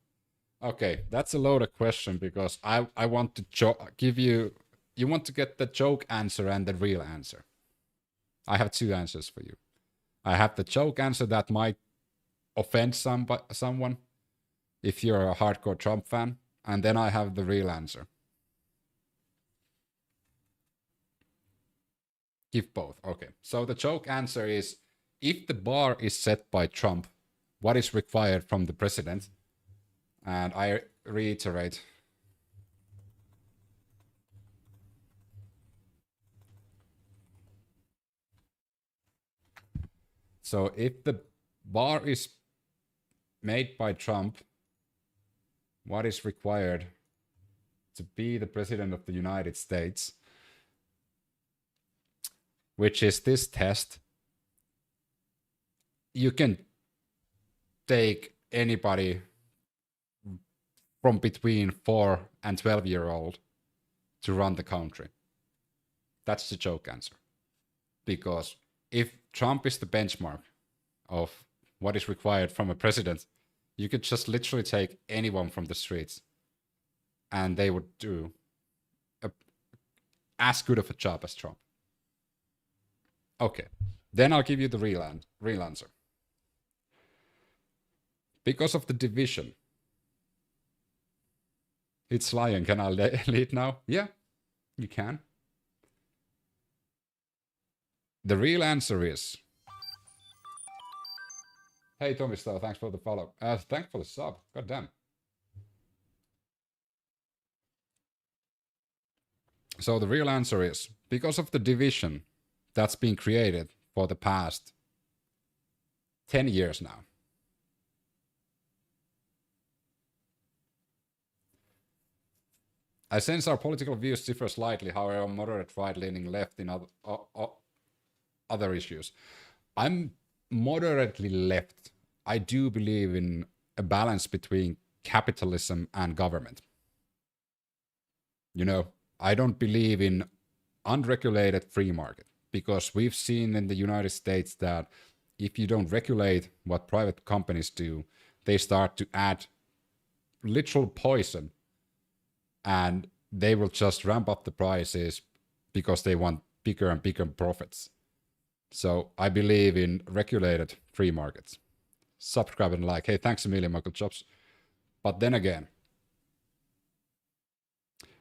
[SPEAKER 1] Okay, that's a loaded question because I want to give you... You want to get the joke answer and the real answer. I have two answers for you. I have the joke answer that might offend someone if you're a hardcore Trump fan. And then I have the real answer. Give both. Okay. So the joke answer is, if the bar is set by Trump, what is required from the president? And I reiterate. So if the bar is made by Trump, what is required to be the president of the United States? Which is this test. You can take anybody from between 4 and 12-year-old to run the country. That's the joke answer. Because if Trump is the benchmark of what is required from a president, you could just literally take anyone from the streets and they would do as good of a job as Trump. Okay, then I'll give you the real answer. Because of the division. It's Lion. Can I lead now? Yeah, you can. The real answer is... Hey, Tommy Stowe, thanks for the follow. Thanks for the sub. God damn. So the real answer is, because of the division that's been created for the past 10 years now. I sense our political views differ slightly, however, moderate right-leaning left in other issues. I'm moderately left. I do believe in a balance between capitalism and government. You know, I don't believe in unregulated free market, because we've seen in the United States that if you don't regulate what private companies do, they start to add literal poison, and they will just ramp up the prices because they want bigger and bigger profits. So I believe in regulated free markets. Subscribe and like. Hey, thanks a million, Michael Jobs. But then again,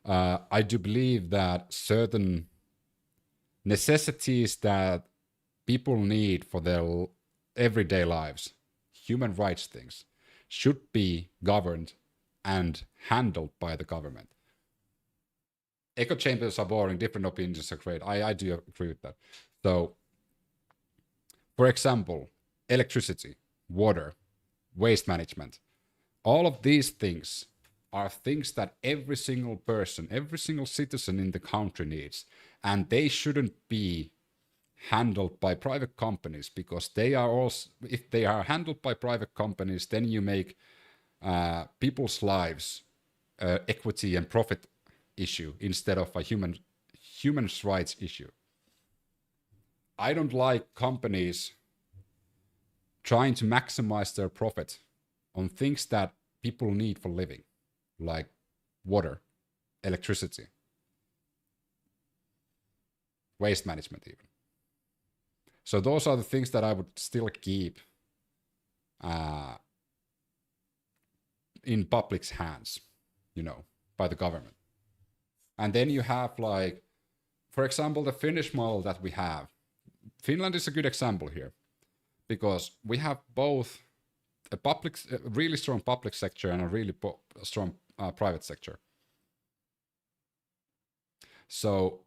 [SPEAKER 1] I do believe that certain necessities that people need for their everyday lives, human rights things, should be governed and handled by the government. Echo chambers are boring, different opinions are great. I do agree with that. So, for example, electricity, water, waste management, all of these things are things that every single person, every single citizen in the country needs. And they shouldn't be handled by private companies, because they are also, if they are handled by private companies, then you make people's lives equity and profit issue instead of a human rights issue. I don't like companies trying to maximize their profit on things that people need for living, like water, electricity, waste management even. So those are the things that I would still keep in public's hands, you know, by the government. And then you have, like, for example, the Finnish model that we have. Finland is a good example here, because we have both a really strong public sector and a really strong private sector. So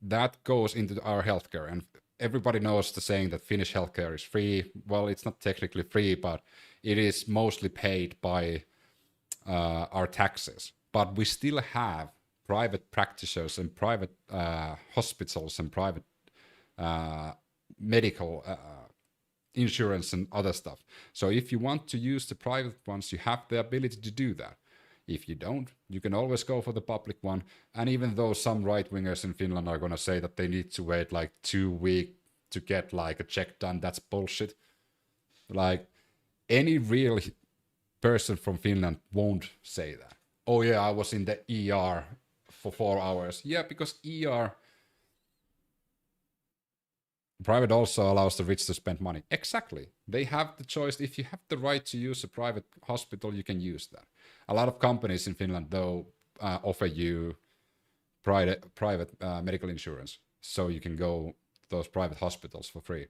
[SPEAKER 1] that goes into our healthcare, and everybody knows the saying that Finnish healthcare is free. Well, it's not technically free, but it is mostly paid by our taxes. But we still have private practitioners and private hospitals and private medical insurance and other stuff. So if you want to use the private ones, you have the ability to do that. If you don't, you can always go for the public one. And even though some right-wingers in Finland are going to say that they need to wait like 2 weeks to get like a check done, that's bullshit. Like, any real person from Finland won't say that. Oh yeah, I was in the ER for 4 hours. Yeah, because private also allows the rich to spend money. Exactly. They have the choice. If you have the right to use a private hospital, you can use that. A lot of companies in Finland, though, offer you private medical insurance, so you can go to those private hospitals for free.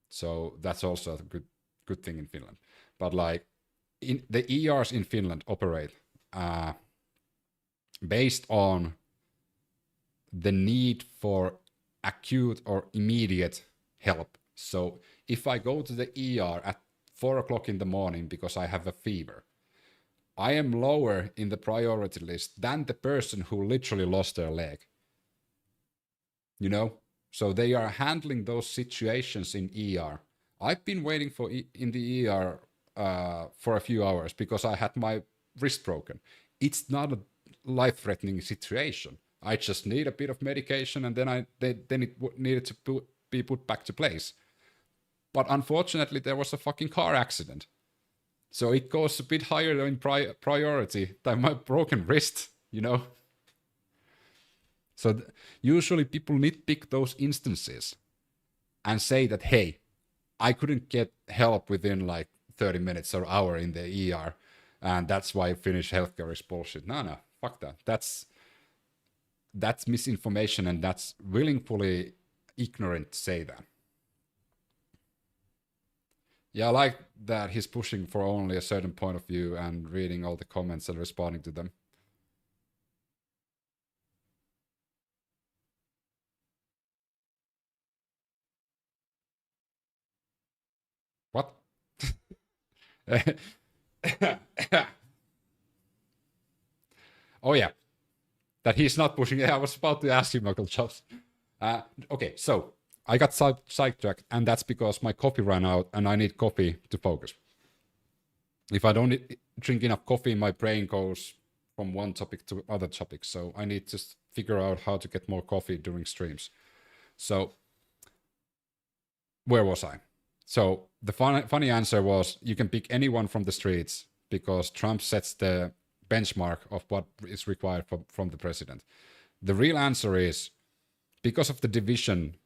[SPEAKER 1] So that's also a good thing in Finland. But like, the ERs in Finland operate based on the need for acute or immediate help. So if I go to the ER at 4 o'clock in the morning because I have a fever, I am lower in the priority list than the person who literally lost their leg. You know? So they are handling those situations in ER. I've been waiting in the ER for a few hours because I had my wrist broken. It's not a life-threatening situation. I just need a bit of medication, and then it needed to be put back to place. But unfortunately, there was a fucking car accident. So it goes a bit higher in priority than my broken wrist, you know? So usually people nitpick those instances and say that, hey, I couldn't get help within like 30 minutes or hour in the ER, and that's why Finnish healthcare is bullshit. No, fuck that. That's misinformation, and that's willingly ignorant to say that. Yeah, I like that he's pushing for only a certain point of view and reading all the comments and responding to them. What? Oh yeah, that he's not pushing. Yeah, I was about to ask you, Michael Jobs. Okay, so I got sidetracked, and that's because my coffee ran out, and I need coffee to focus. If I don't drink enough coffee, my brain goes from one topic to other topic. So I need to figure out how to get more coffee during streams. So where was I? So the funny answer was you can pick anyone from the streets because Trump sets the benchmark of what is required from the president. The real answer is because of the division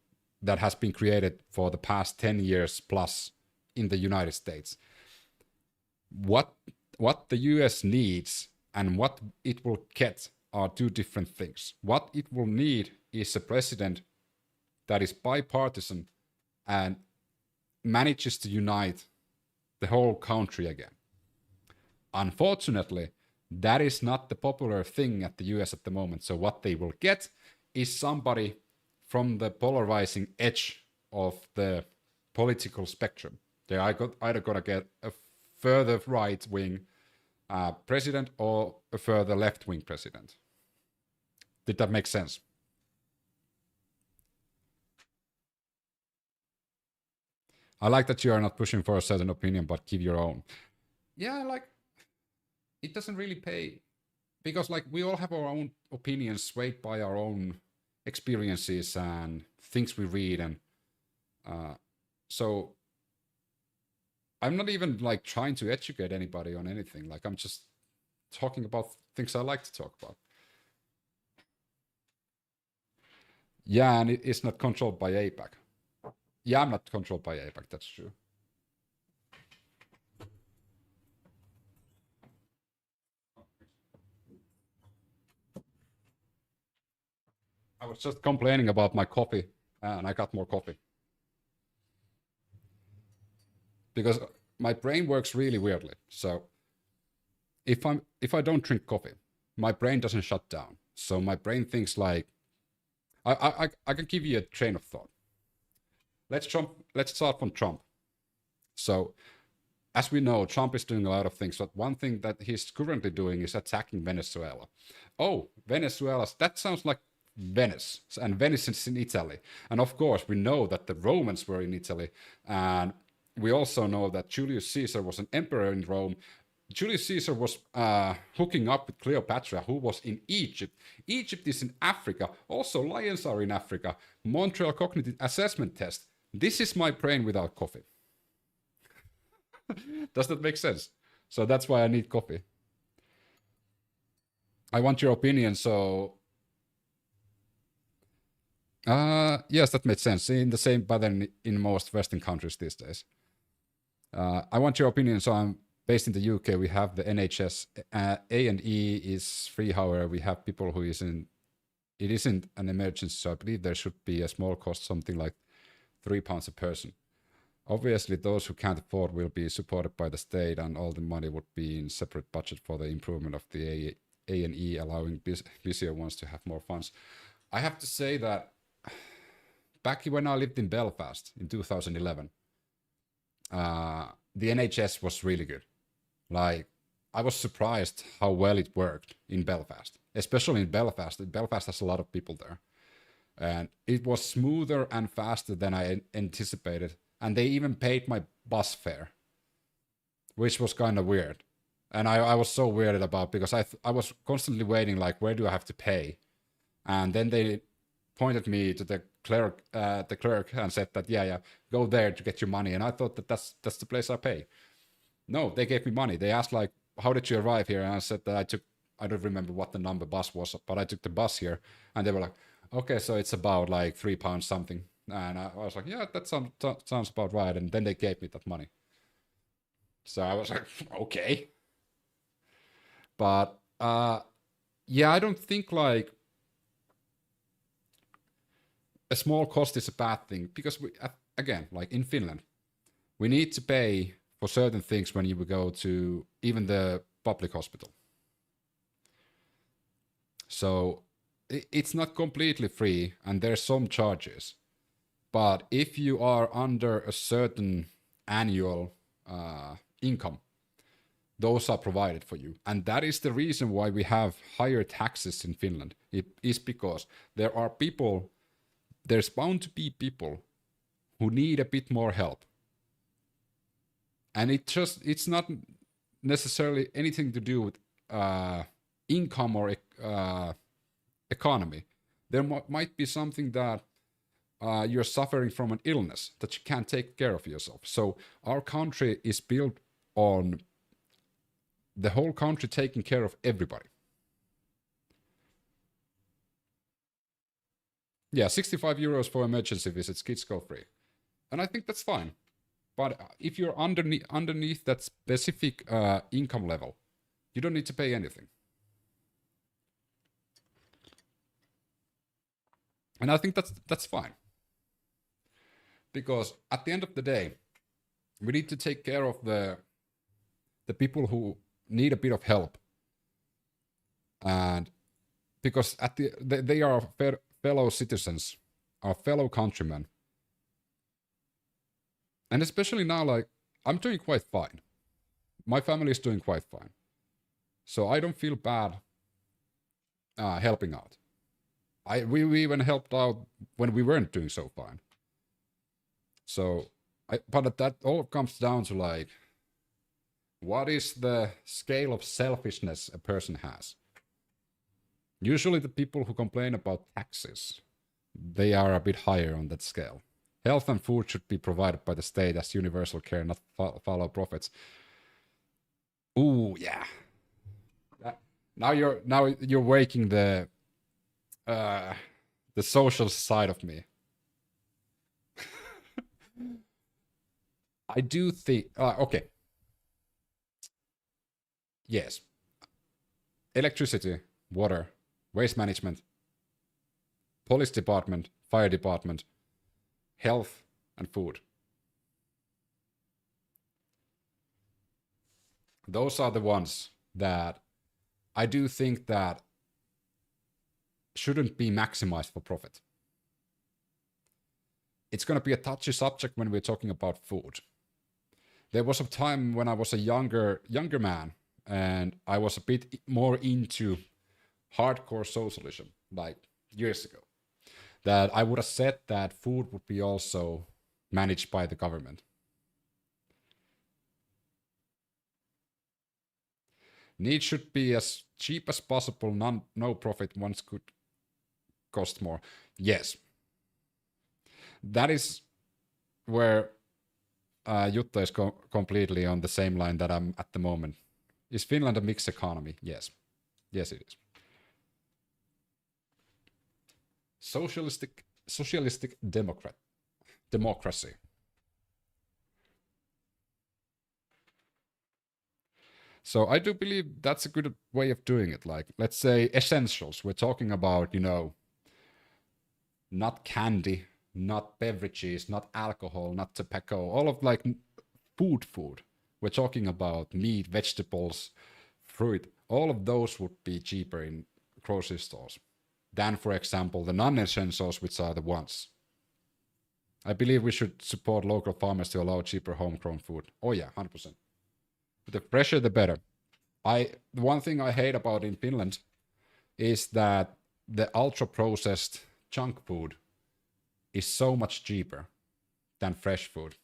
[SPEAKER 1] that has been created for the past 10 years plus in the United States. What the US needs and what it will get are two different things. What it will need is a president that is bipartisan and manages to unite the whole country again. Unfortunately, that is not the popular thing at the US at the moment. So what they will get is somebody from the polarizing edge of the political spectrum. They're either going to get a further right-wing president or a further left-wing president. Did that make sense? I like that you are not pushing for a certain opinion, but give your own. Yeah, like, it doesn't really pay, because like we all have our own opinions swayed by our own experiences and things we read, and so I'm not even like trying to educate anybody on anything. Like I'm just talking about things I like to talk about. Yeah, and it's not controlled by APAC. Yeah, I'm not controlled by APAC, that's true. I was just complaining about my coffee, and I got more coffee. Because my brain works really weirdly. So if I don't drink coffee, my brain doesn't shut down. So my brain thinks like I can give you a train of thought. Let's start from Trump. So as we know, Trump is doing a lot of things, but one thing that he's currently doing is attacking Venezuela. Oh, Venezuela, that sounds like Venice, and Venice is in Italy. And of course, we know that the Romans were in Italy, and we also know that Julius Caesar was an emperor in Rome. Julius Caesar was hooking up with Cleopatra, who was in Egypt. Egypt is in Africa. Also, lions are in Africa. Montreal Cognitive Assessment Test. This is my brain without coffee. Does that make sense? So that's why I need coffee. I want your opinion, so... yes, that makes sense. In the same pattern in most Western countries these days. I want your opinion, so I'm based in the UK. We have the NHS. A&E is free, however, we have people who it isn't an emergency, so I believe there should be a small cost, something like £3 a person. Obviously, those who can't afford will be supported by the state, and all the money would be in separate budget for the improvement of the A&E, allowing busier ones to have more funds. I have to say that back when I lived in Belfast in 2011, the NHS was really good. Like, I was surprised how well it worked in Belfast, especially in Belfast. Belfast has a lot of people there. And it was smoother and faster than I anticipated. And they even paid my bus fare, which was kind of weird. And I was so weirded about, because I was constantly waiting, like, where do I have to pay? And then they pointed me to the clerk and said that, yeah, go there to get your money. And I thought that that's the place I pay. No, they gave me money. They asked, like, how did you arrive here? And I said that I don't remember what the number bus was, but I took the bus here. And they were like, okay, so it's about like £3 something. And I was like, yeah, that sounds about right. And then they gave me that money. So I was like, okay. But yeah, I don't think like a small cost is a bad thing, because we, again, like in Finland, we need to pay for certain things when you go to even the public hospital. So it's not completely free, and there's some charges. But if you are under a certain annual income, those are provided for you. And that is the reason why we have higher taxes in Finland. It is because there's bound to be people who need a bit more help. And it's not necessarily anything to do with income or economy. There might be something that you're suffering from an illness that you can't take care of yourself. So our country is built on the whole country taking care of everybody. Yeah, 65 euros for emergency visits, kids go free. And I think that's fine. But if you're underneath that specific income level, you don't need to pay anything. And I think that's fine. Because at the end of the day, we need to take care of the people who need a bit of help. And because they are fellow citizens, our fellow countrymen. And especially now, like, I'm doing quite fine. My family is doing quite fine. So I don't feel bad helping out. We even helped out when we weren't doing so fine. So, but that all comes down to, like, what is the scale of selfishness a person has? Usually the people who complain about taxes, they are a bit higher on that scale. Health and food should be provided by the state as universal care, not follow profits. Ooh, yeah. Now you're waking the social side of me. I do think okay. Yes. Electricity, water, waste management, police department, fire department, health, and food. Those are the ones that I do think that shouldn't be maximized for profit. It's going to be a touchy subject when we're talking about food. There was a time when I was a younger man, and I was a bit more into hardcore socialism, like years ago, that I would have said that food would be also managed by the government. Need should be as cheap as possible, no profit once could cost more. Yes. That is where Jutta is completely on the same line that I'm at the moment. Is Finland a mixed economy? Yes. Yes, it is. Socialistic democracy. So I do believe that's a good way of doing it. Like, let's say essentials. We're talking about, not candy, not beverages, not alcohol, not tobacco, all of like food. We're talking about meat, vegetables, fruit. All of those would be cheaper in grocery stores than, for example, the non-essentials, which are the ones. I believe we should support local farmers to allow cheaper homegrown food. Oh yeah, 100%. The fresher, the better. The one thing I hate about in Finland is that the ultra-processed junk food is so much cheaper than fresh food.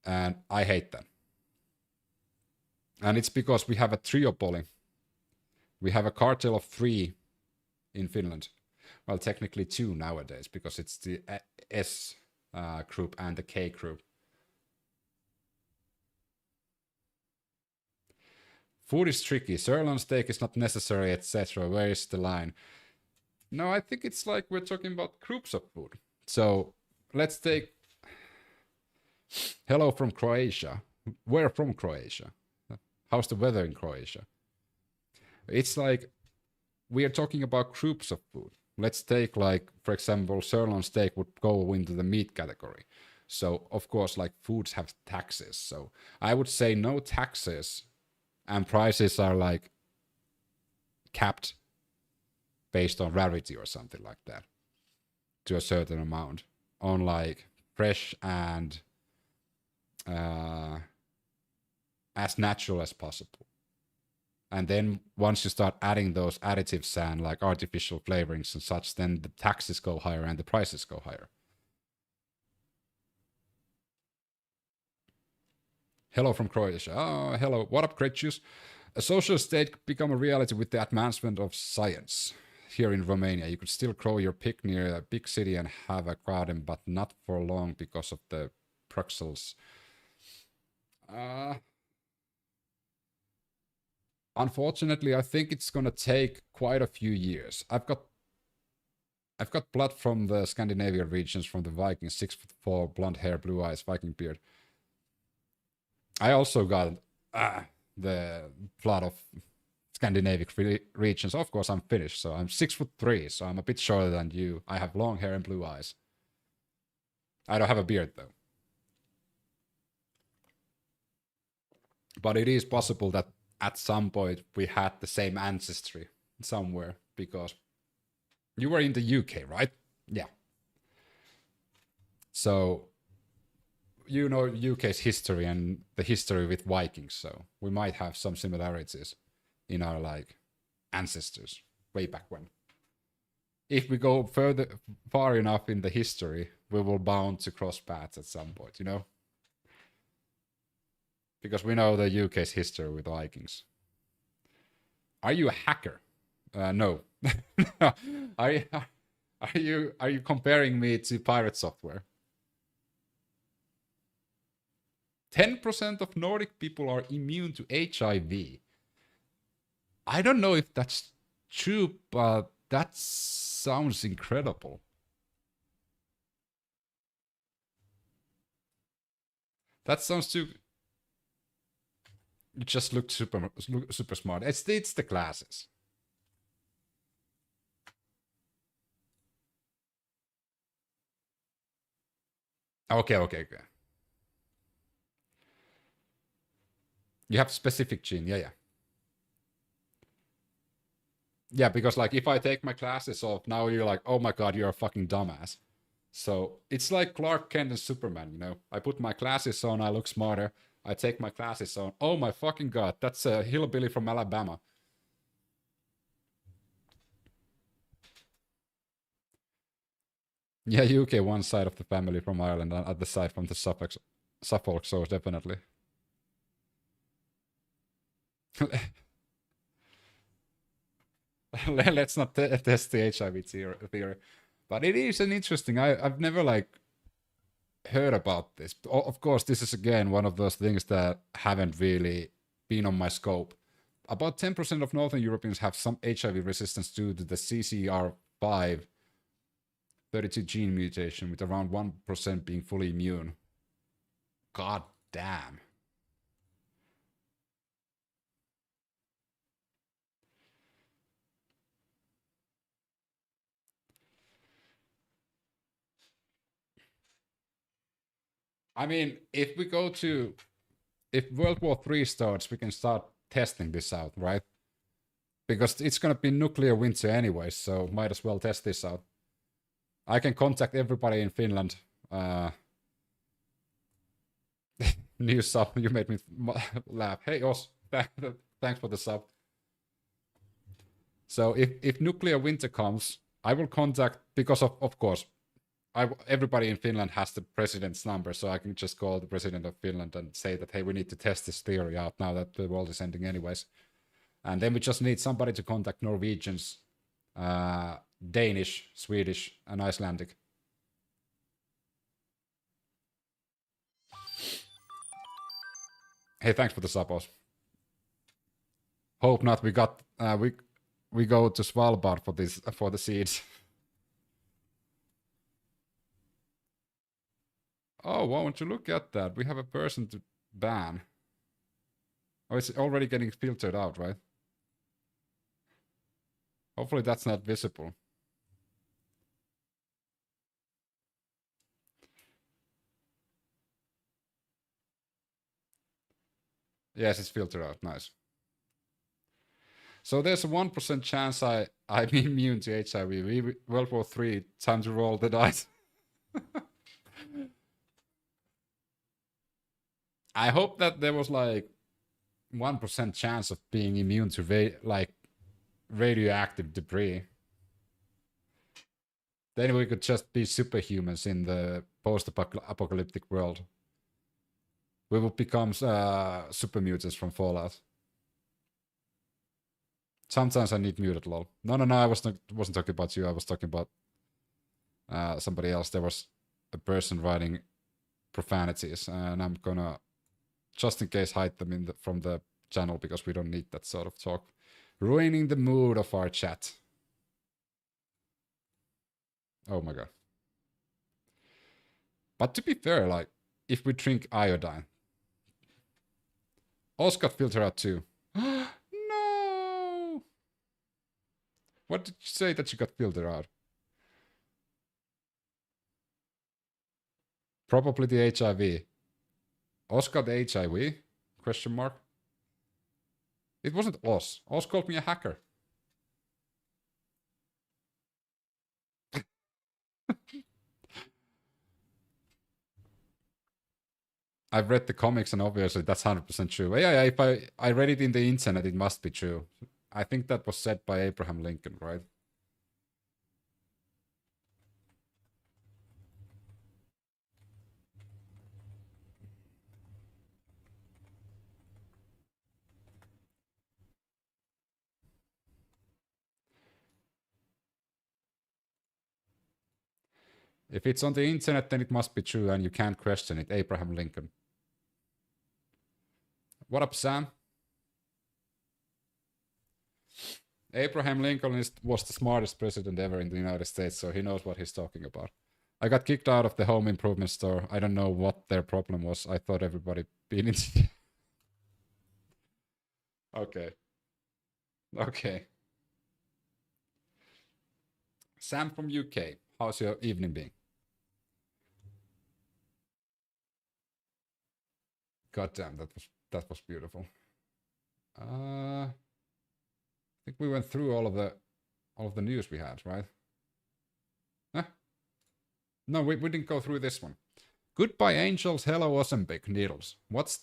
[SPEAKER 1] And I hate that. And it's because we have a triopoly. We have a cartel of 3 in Finland. Well, technically 2 nowadays, because it's the S group and the K group. Food is tricky. Sirloin steak is not necessary, etc. Where is the line? No, I think it's like we're talking about groups of food. So let's take hello from Croatia. Where from Croatia? How's the weather in Croatia? It's like we are talking about groups of food. Let's take, like, for example, sirloin steak would go into the meat category. So, of course, like, foods have taxes. So I would say no taxes, and prices are, like, capped based on rarity or something like that to a certain amount on, like, fresh and as natural as possible. And then once you start adding those additives and, like, artificial flavorings and such, then the taxes go higher and the prices go higher. Hello from Croatia. Oh, hello. What up, Great Juice? A social state could become a reality with the advancement of science. here in Romania. You could still grow your pig near a big city and have a garden, but not for long because of the Brussels. Unfortunately, I think it's gonna take quite a few years. I've got blood from the Scandinavian regions, from the Vikings, 6'4", blonde hair, blue eyes, Viking beard. I also got the blood of Scandinavian regions. Of course, I'm Finnish, so I'm 6'3", so I'm a bit shorter than you. I have long hair and blue eyes. I don't have a beard, though. But it is possible that at some point we had the same ancestry somewhere, because you were in the UK, right? Yeah. So you know UK's history and the history with Vikings, so we might have some similarities in our like ancestors way back when. If we go far enough in the history, we will bound to cross paths at some point, you know? Because we know the UK's history with Vikings. Are you a hacker? No. Are you comparing me to pirate software? 10% of Nordic people are immune to HIV. I don't know if that's true, but that sounds incredible. That sounds too... You just look super smart. It's the glasses. Okay. You have specific gene, yeah. Yeah, because like if I take my glasses off, now you're like, oh my god, you're a fucking dumbass. So it's like Clark Kent and Superman, you know? I put my glasses on, I look smarter. I take my glasses on. Oh my fucking god, that's a hillbilly from Alabama. Yeah, UK one side of the family from Ireland, and other side from the Suffolk, so definitely. Let's not test the HIV theory. But it is an interesting... I've never like heard about this. Of course, this is again one of those things that haven't really been on my scope. About 10% of Northern Europeans have some HIV resistance due to the CCR5 32 gene mutation, with around 1% being fully immune. God damn. I mean, if World War III starts, we can start testing this out, right? Because it's gonna be nuclear winter anyway, so might as well test this out. I can contact everybody in Finland. New sub, you made me laugh. Hey, Os, thanks for the sub. So if nuclear winter comes, I will contact, because of course, everybody in Finland has the president's number, so I can just call the president of Finland and say that, hey, we need to test this theory out now that the world is ending anyways. And then we just need somebody to contact Norwegians, Danish, Swedish, and Icelandic. Hey, thanks for the support. Hope not. We got we go to Svalbard for the seeds. Oh, won't you look at that? We have a person to ban. Oh, it's already getting filtered out, right? Hopefully that's not visible. Yes, it's filtered out. Nice. So there's a 1% chance I'm immune to HIV. World War III, time to roll the dice. I hope that there was like 1% chance of being immune to radioactive debris. Then we could just be superhumans in the post-apocalyptic world. We will become super mutants from Fallout. Sometimes I need muted, lol. No, I wasn't talking about you. I was talking about somebody else. There was a person writing profanities, and I'm gonna, just in case, hide them from the channel because we don't need that sort of talk. Ruining the mood of our chat. Oh my god. But to be fair, like, if we drink iodine. Oz got filtered out too. No! What did you say that you got filtered out? Probably the HIV. Oz got HIV? Question mark. It wasn't Oz. Oz called me a hacker. I've read the comics and obviously that's 100% true. Yeah, if I read it in the internet, it must be true. I think that was said by Abraham Lincoln, right? If it's on the internet, then it must be true and you can't question it. Abraham Lincoln. What up, Sam? Abraham Lincoln was the smartest president ever in the United States, so he knows what he's talking about. I got kicked out of the home improvement store. I don't know what their problem was. I thought everybody been in... Okay. Okay. Sam from UK. How's your evening been? God damn, that was beautiful. I think we went through all of the news we had, right? Huh? No, we didn't go through this one. Goodbye angels, hello Ozempic needles. What's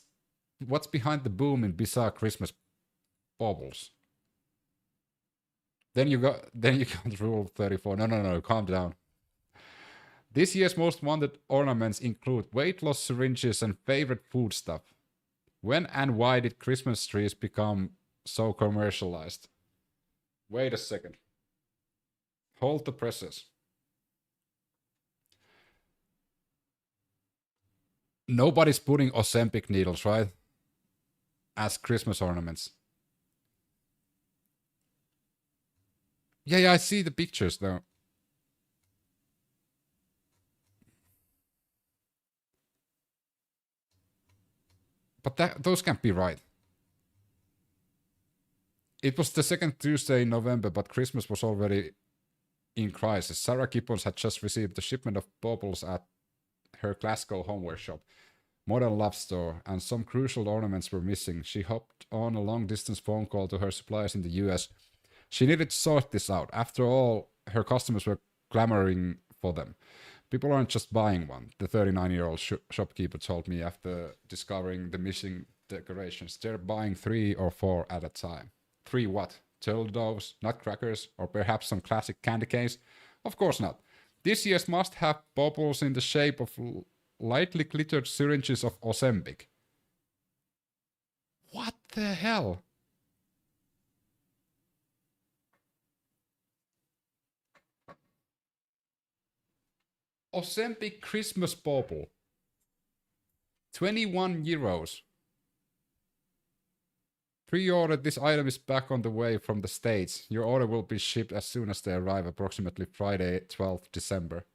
[SPEAKER 1] behind the boom in bizarre Christmas baubles? Then you got rule 34. No, calm down. This year's most wanted ornaments include weight loss syringes and favorite food stuff. When and why did Christmas trees become so commercialized? Wait a second. Hold the presses. Nobody's putting Ozempic needles, right? As Christmas ornaments. Yeah, I see the pictures though. But those can't be right. It was the second Tuesday in November, but Christmas was already in crisis. Sarah Gibbons had just received a shipment of baubles at her Glasgow homeware shop, Modern Love Store, and some crucial ornaments were missing. She hopped on a long-distance phone call to her suppliers in the US. She needed to sort this out. After all, her customers were clamoring for them. People aren't just buying one, the 39-year-old shopkeeper told me after discovering the missing decorations. They're buying 3 or 4 at a time. 3 what? Turtle doves, nutcrackers, or perhaps some classic candy canes? Of course not. This year's must have baubles in the shape of lightly glittered syringes of Ozempic. What the hell? Ozempic Christmas bauble. 21 euros. Pre-order, this item is back on the way from the States. Your order will be shipped as soon as they arrive, approximately Friday, 12th December.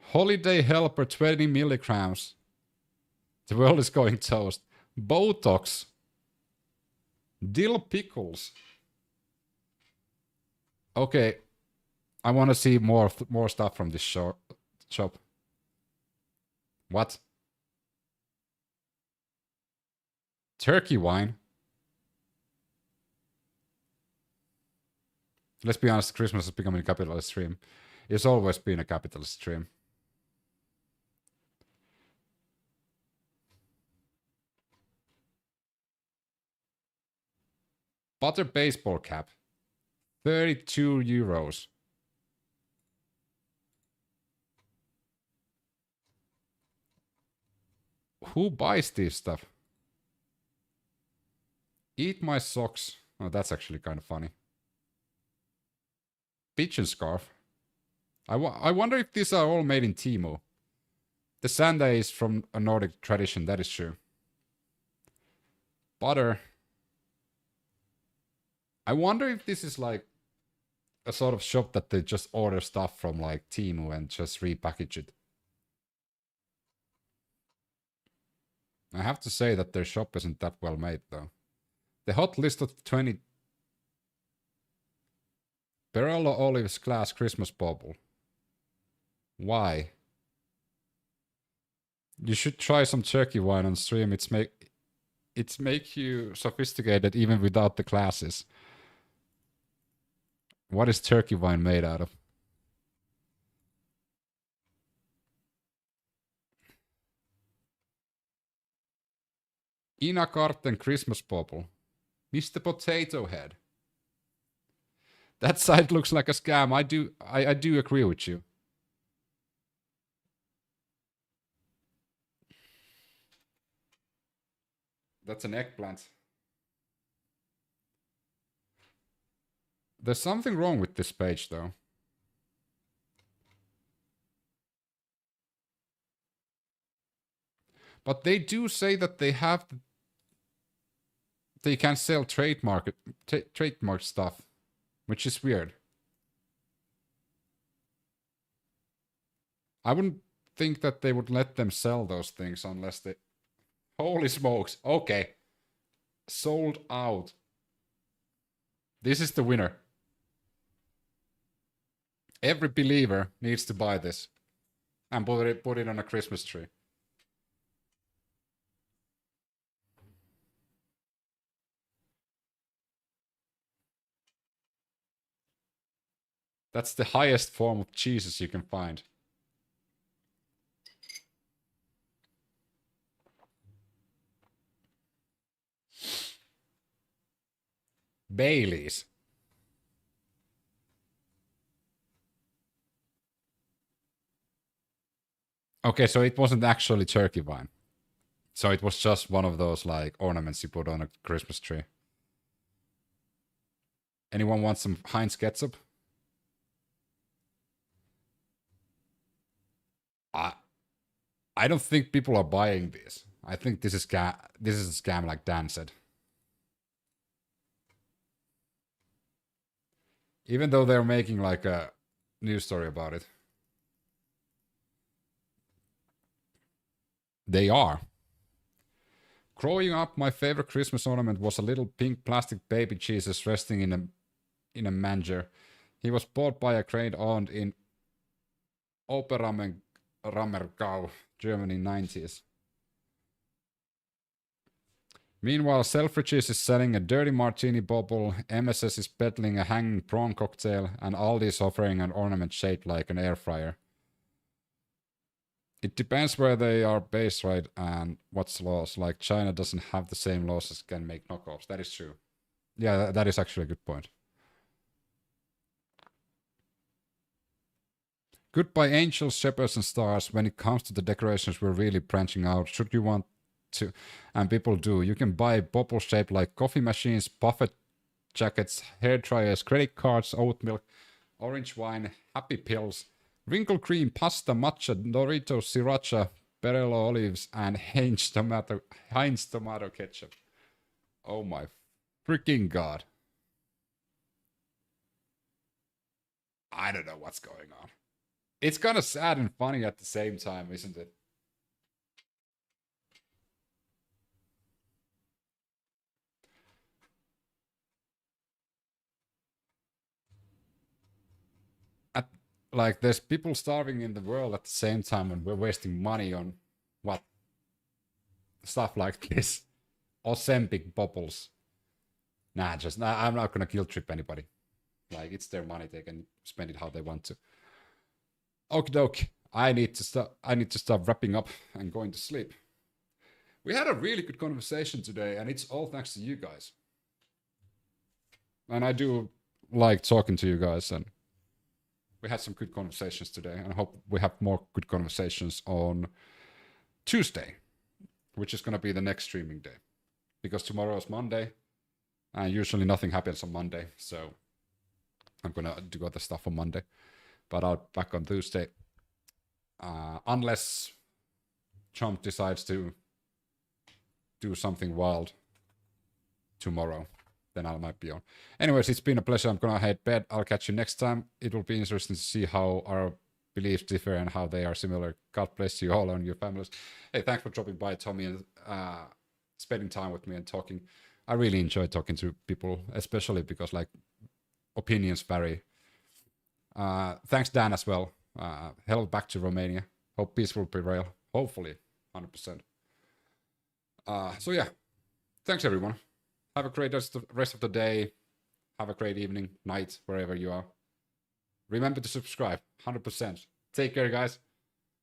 [SPEAKER 1] Holiday Helper 20 milligrams. The world is going toast. Botox. Dill pickles. Okay, I want to see more stuff from this shop. What? Turkey wine? Let's be honest, Christmas is becoming a capitalist stream. It's always been a capitalist stream. Butter baseball cap. 32 euros. Who buys this stuff? Eat my socks. Oh, that's actually kind of funny. Pigeon scarf. I wonder if these are all made in Timo. The Sanda is from a Nordic tradition, that is true. Butter. I wonder if this is like a sort of shop that they just order stuff from like Timo and just repackage it. I have to say that their shop isn't that well made though. The hot list of 20 Perello Olives Glass Christmas Bauble. Why? You should try some turkey wine on stream. It's make you sophisticated even without the glasses. What is turkey wine made out of? Ina Karten Christmas Bauble. Mr. Potato Head. That site looks like a scam. I do agree with you. That's an eggplant. There's something wrong with this page though. But they do say that they have they can sell trademark stuff, which is weird. I wouldn't think that they would let them sell those things unless they... Holy smokes. Okay. Sold out. This is the winner. Every believer needs to buy this and put it on a Christmas tree. That's the highest form of Jesus you can find. Baileys. Okay, so it wasn't actually turkey wine. So it was just one of those like ornaments you put on a Christmas tree. Anyone want some Heinz ketchup? I don't think people are buying this. I think this is a scam like Dan said. Even though they're making like a news story about it. They are. Growing up, my favorite Christmas ornament was a little pink plastic baby Jesus resting in a manger. He was bought by a great aunt in Oberammergau, Germany, 90s. Meanwhile, Selfridges is selling a dirty martini bottle, MSS is peddling a hanging prawn cocktail, and Aldi is offering an ornament shaped like an air fryer. It depends where they are based, right, and what's laws. Like, China doesn't have the same laws as can make knockoffs. That is true. Yeah, that is actually a good point. Goodbye angels, shepherds, and stars. When it comes to the decorations, we're really branching out. Should you want to, and people do, you can buy bubble shaped like coffee machines, buffet jackets, hair dryers, credit cards, oat milk, orange wine, happy pills, wrinkle cream, pasta, matcha, Doritos, sriracha, Perello olives, and Heinz tomato ketchup. Oh my freaking god. I don't know what's going on. It's kind of sad and funny at the same time, isn't it? Like, there's people starving in the world at the same time, and we're wasting money on what? Stuff like this. Ozempic bubbles. Nah, I'm not gonna guilt trip anybody. Like, it's their money, they can spend it how they want to. Okie doke. I need to stop wrapping up and going to sleep. We had a really good conversation today, and it's all thanks to you guys. And I do like talking to you guys, and we had some good conversations today, and I hope we have more good conversations on Tuesday. which is going to be the next streaming day. Because tomorrow is Monday, and usually nothing happens on Monday, so I'm going to do other stuff on Monday. But I'll be back on Tuesday. Unless Trump decides to do something wild tomorrow, then I might be on. Anyways, it's been a pleasure. I'm gonna head bed. I'll catch you next time. It will be interesting to see how our beliefs differ and how they are similar. God bless you all and your families. Hey, thanks for dropping by, Tommy, and spending time with me and talking. I really enjoy talking to people, especially because like opinions vary. Thanks, Dan, as well. Held back to Romania. Hope peace will prevail. Hopefully, 100%. So yeah, thanks everyone. Have a great rest of the day. Have a great evening, night, wherever you are. Remember to subscribe, 100%. Take care, guys.